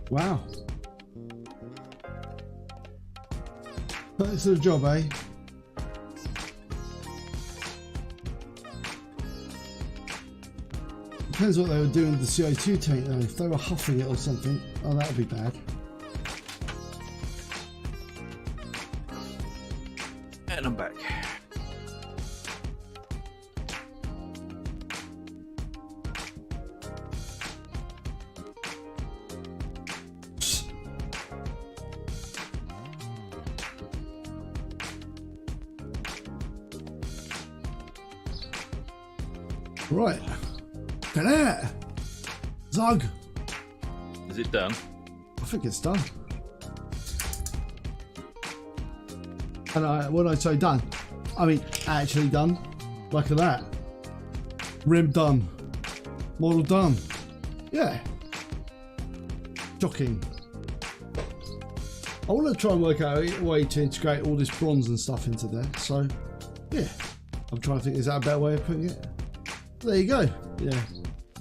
Wow. Thanks for the job, eh? Depends what they were doing with the CO2 tank though. If they were huffing it or something, oh, that would be bad. And I'm back. Right. Look at that. Zug. Is it done? I think it's done. And when I say done, I mean actually done. Look at that. Rim done. Model done. Yeah. Shocking. I want to try and work out a way to integrate all this bronze and stuff into there. So, yeah. I'm trying to think, is that a better way of putting it? There you go. Yeah.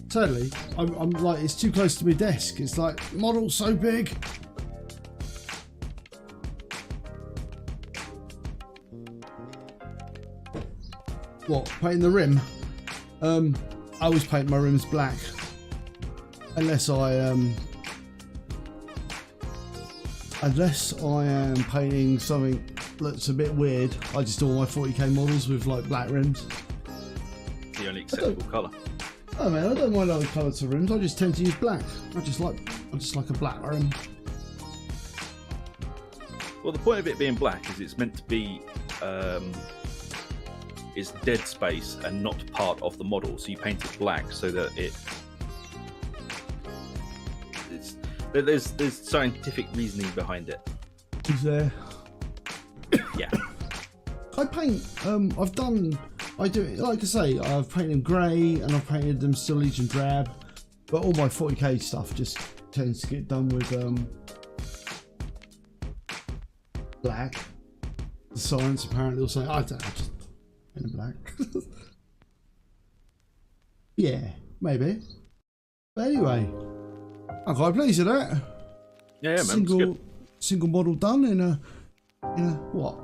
Totally. I'm like, it's too close to my desk. It's like, model's so big. What, painting the rim? I always paint my rims black. Unless I am painting something that's a bit weird. I just do all my 40k models with like black rims. The only acceptable colour. Oh man, I don't mind other colours for rims. I just tend to use black. I just like a black rim. Well, the point of it being black is it's meant to be it's dead space and not part of the model. So you paint it black so that there's scientific reasoning behind it. Is there? Yeah. I paint. I do it, like I say, I've painted them grey and I've painted them still Legion drab, but all my 40k stuff just tends to get done with black. The science apparently will say, I don't know, just Men in Black. Yeah, maybe. But anyway, I'm quite pleased with that. Yeah, man. It's good. Single model done in a what?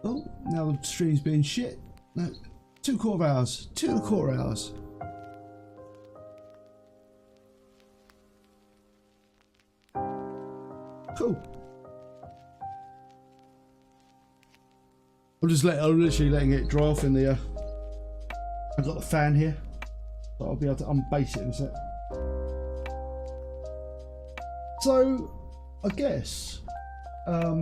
Oh, now the stream's being shit. No, 2.25 hours. 2.25 hours. Cool. I'm literally letting it dry off in the. I've got the fan here, so I'll be able to unbase it in a sec. So, I guess I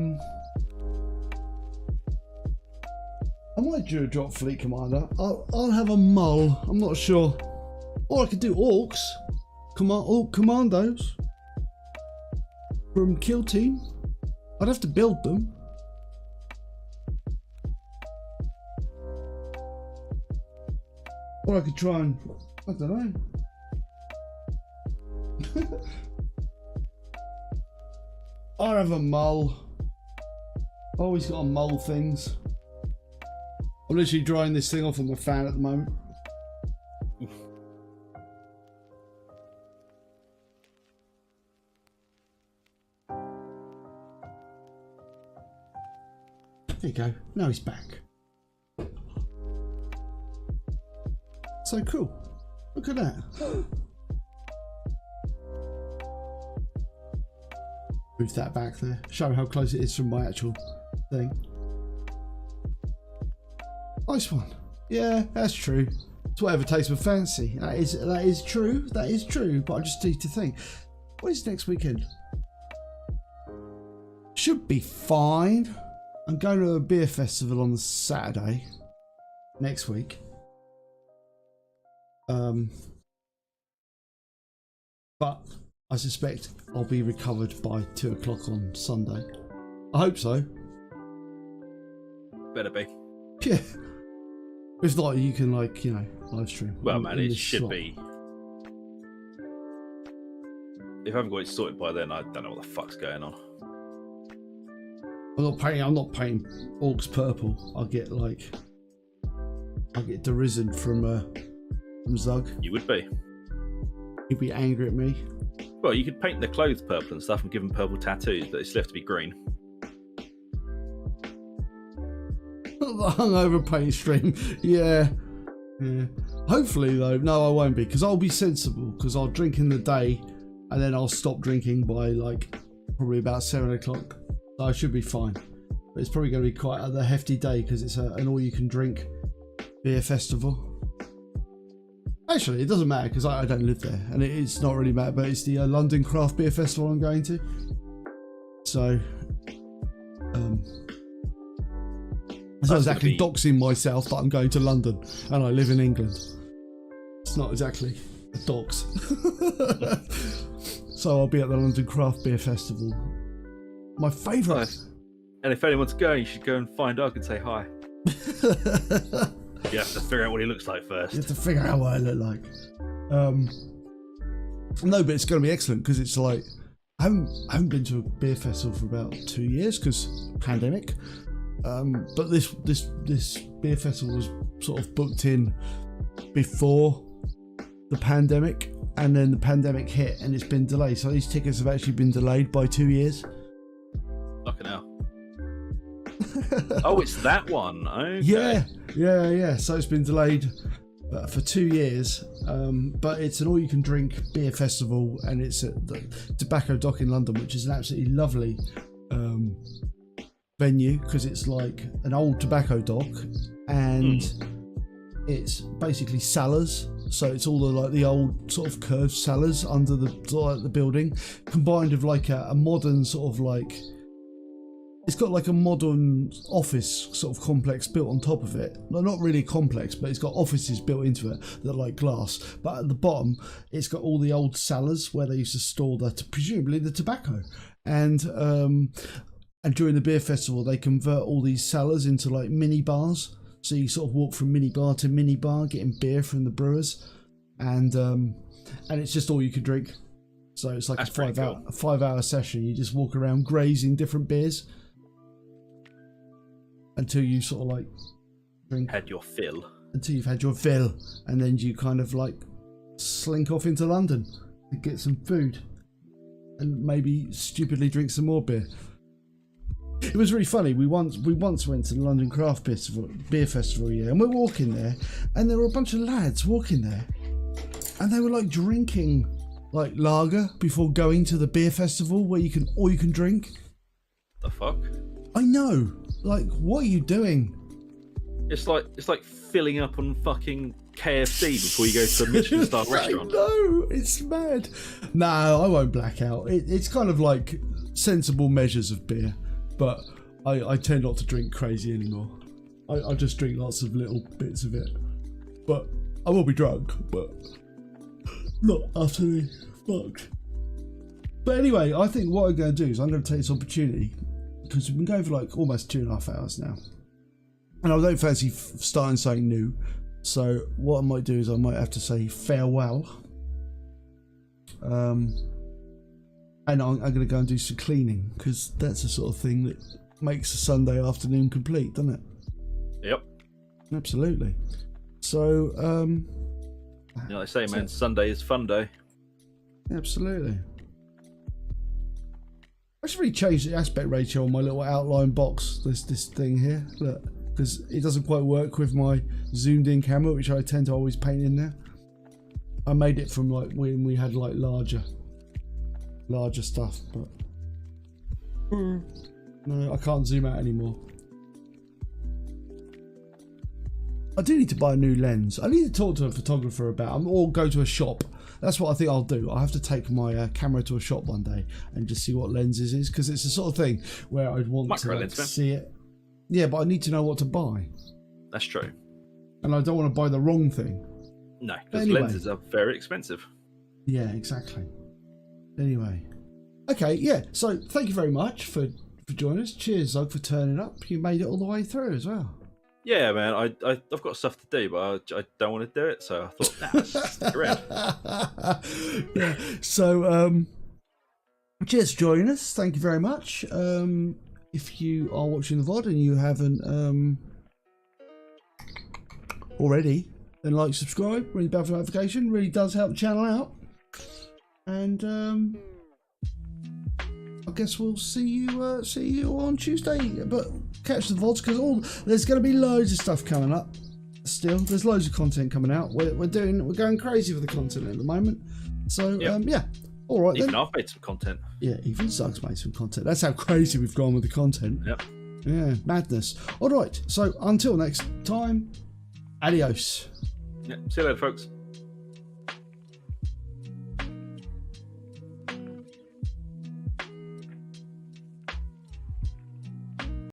might do a drop fleet commander. I'll have a mull. I'm not sure. Or I could do orcs, commandos from Kill Team. I'd have to build them. Or I could try and, I don't know. I'll have a mull. Always got to mull things. I'm literally drying this thing off on my fan at the moment. There you go. Now he's back. So cool. Look at that. Move that back there. Show how close it is from my actual thing. Nice one. Yeah, that's true. It's whatever takes my fancy. That is true. That is true. But I just need to think. What is next weekend? Should be fine. I'm going to a beer festival on the Saturday next week. But I suspect I'll be recovered by 2 o'clock on Sunday. I hope so. Better be. Yeah. If not, you can live stream. Well, man, it should slot. be. If I haven't got it sorted by then, I don't know what the fuck's going on. I'm not painting orcs purple. I'll get derision from Zug. You would be. He'd be angry at me. Well, you could paint the clothes purple and stuff and give them purple tattoos, but it's left to be green. The hungover paint stream. Yeah. Hopefully though, no, I won't be, because I'll be sensible, because I'll drink in the day and then I'll stop drinking by probably about 7 o'clock. So I should be fine. But it's probably going to be quite a hefty day because it's an all-you-can-drink beer festival. Actually, it doesn't matter because I don't live there, and it's not really matter. But it's the London Craft Beer Festival I'm going to. So, it's not exactly doxing myself that I'm going to London and I live in England. It's not exactly a dox. So I'll be at the London Craft Beer Festival. My favourite. Nice. And if anyone's going, you should go and find Doug and say hi. You have to figure out what he looks like first. You have to figure out what I look like. No, but it's going to be excellent because it's I haven't been to a beer festival for about 2 years because pandemic. But this beer festival was sort of booked in before the pandemic, and then the pandemic hit and it's been delayed. So these tickets have actually been delayed by 2 years. Fucking hell. Oh, it's that one. Okay. Yeah. So it's been delayed for 2 years. But it's an all-you-can-drink beer festival, and it's at the Tobacco Dock in London, which is an absolutely lovely venue because it's like an old tobacco dock, and it's basically cellars. So it's all the old sort of curved cellars under the building, combined with a modern sort of it's got a modern office sort of complex built on top of it. No, not really complex, but it's got offices built into it that are glass. But at the bottom, it's got all the old cellars where they used to store presumably the tobacco. And during the beer festival, they convert all these cellars into mini bars. So you sort of walk from mini bar to mini bar, getting beer from the brewers, and it's just all you can drink. So it's like a 5 hour session. You just walk around grazing different beers. until you sort of like drink. Had your fill. Until you've had your fill, and then you kind of like slink off into London to get some food and maybe stupidly drink some more beer. It was really funny. We once went to the London Craft Beer Festival, yeah, and we're walking there, and there were a bunch of lads walking there, and they were like drinking like lager before going to the beer festival where you can drink. The fuck? I know. Like, what are you doing? It's like filling up on fucking KFC before you go to a Michelin star restaurant. No, it's mad. No, I won't black out. It's kind of like sensible measures of beer, but I tend not to drink crazy anymore. I just drink lots of little bits of it, but I will be drunk, but not utterly fucked. But anyway, I think what I'm going to do is I'm going to take this opportunity, because we've been going for like almost 2.5 hours now, and I don't fancy starting something new. So what I might do is I might have to say farewell, and I'm going to go and do some cleaning, because that's the sort of thing that makes a Sunday afternoon complete, doesn't it? Yep. Absolutely. So you know, they say, man, Sunday is fun day. Absolutely. I should really change the aspect ratio on my little outline box. This thing here, look, because it doesn't quite work with my zoomed in camera, which I tend to always paint in there. I made it from like when we had like larger stuff, but no, I can't zoom out anymore. I do need to buy a new lens. I need to talk to a photographer about them, or go to a shop. That's what I think I'll do. I'll have to take my camera to a shop one day and just see what lenses is, because it's the sort of thing where I'd want to like, see it. Yeah, but I need to know what to buy. That's true. And I don't want to buy the wrong thing. No, because anyway, lenses are very expensive. Yeah, exactly. Anyway. Okay, yeah. So thank you very much for joining us. Cheers, Zug, for turning up. You made it all the way through as well. Yeah, man. I've got stuff to do, but I don't want to do it, so I thought, nah, let's just stick around. Yeah. So, cheers for joining us. Thank you very much. If you are watching the VOD and you haven't already, then like, subscribe, ring the bell for notification. Really does help the channel out. And I guess we'll see you on Tuesday. But catch the VODs, because there's going to be loads of stuff coming up. Still, there's loads of content coming out. We're going crazy for the content at the moment. So yep. Yeah. All right, even then. I've made some content. Yeah, even Zug's made some content. That's how crazy we've gone with the content. Yep. Yeah, madness. All right, so until next time, adios. Yeah, see you later, folks.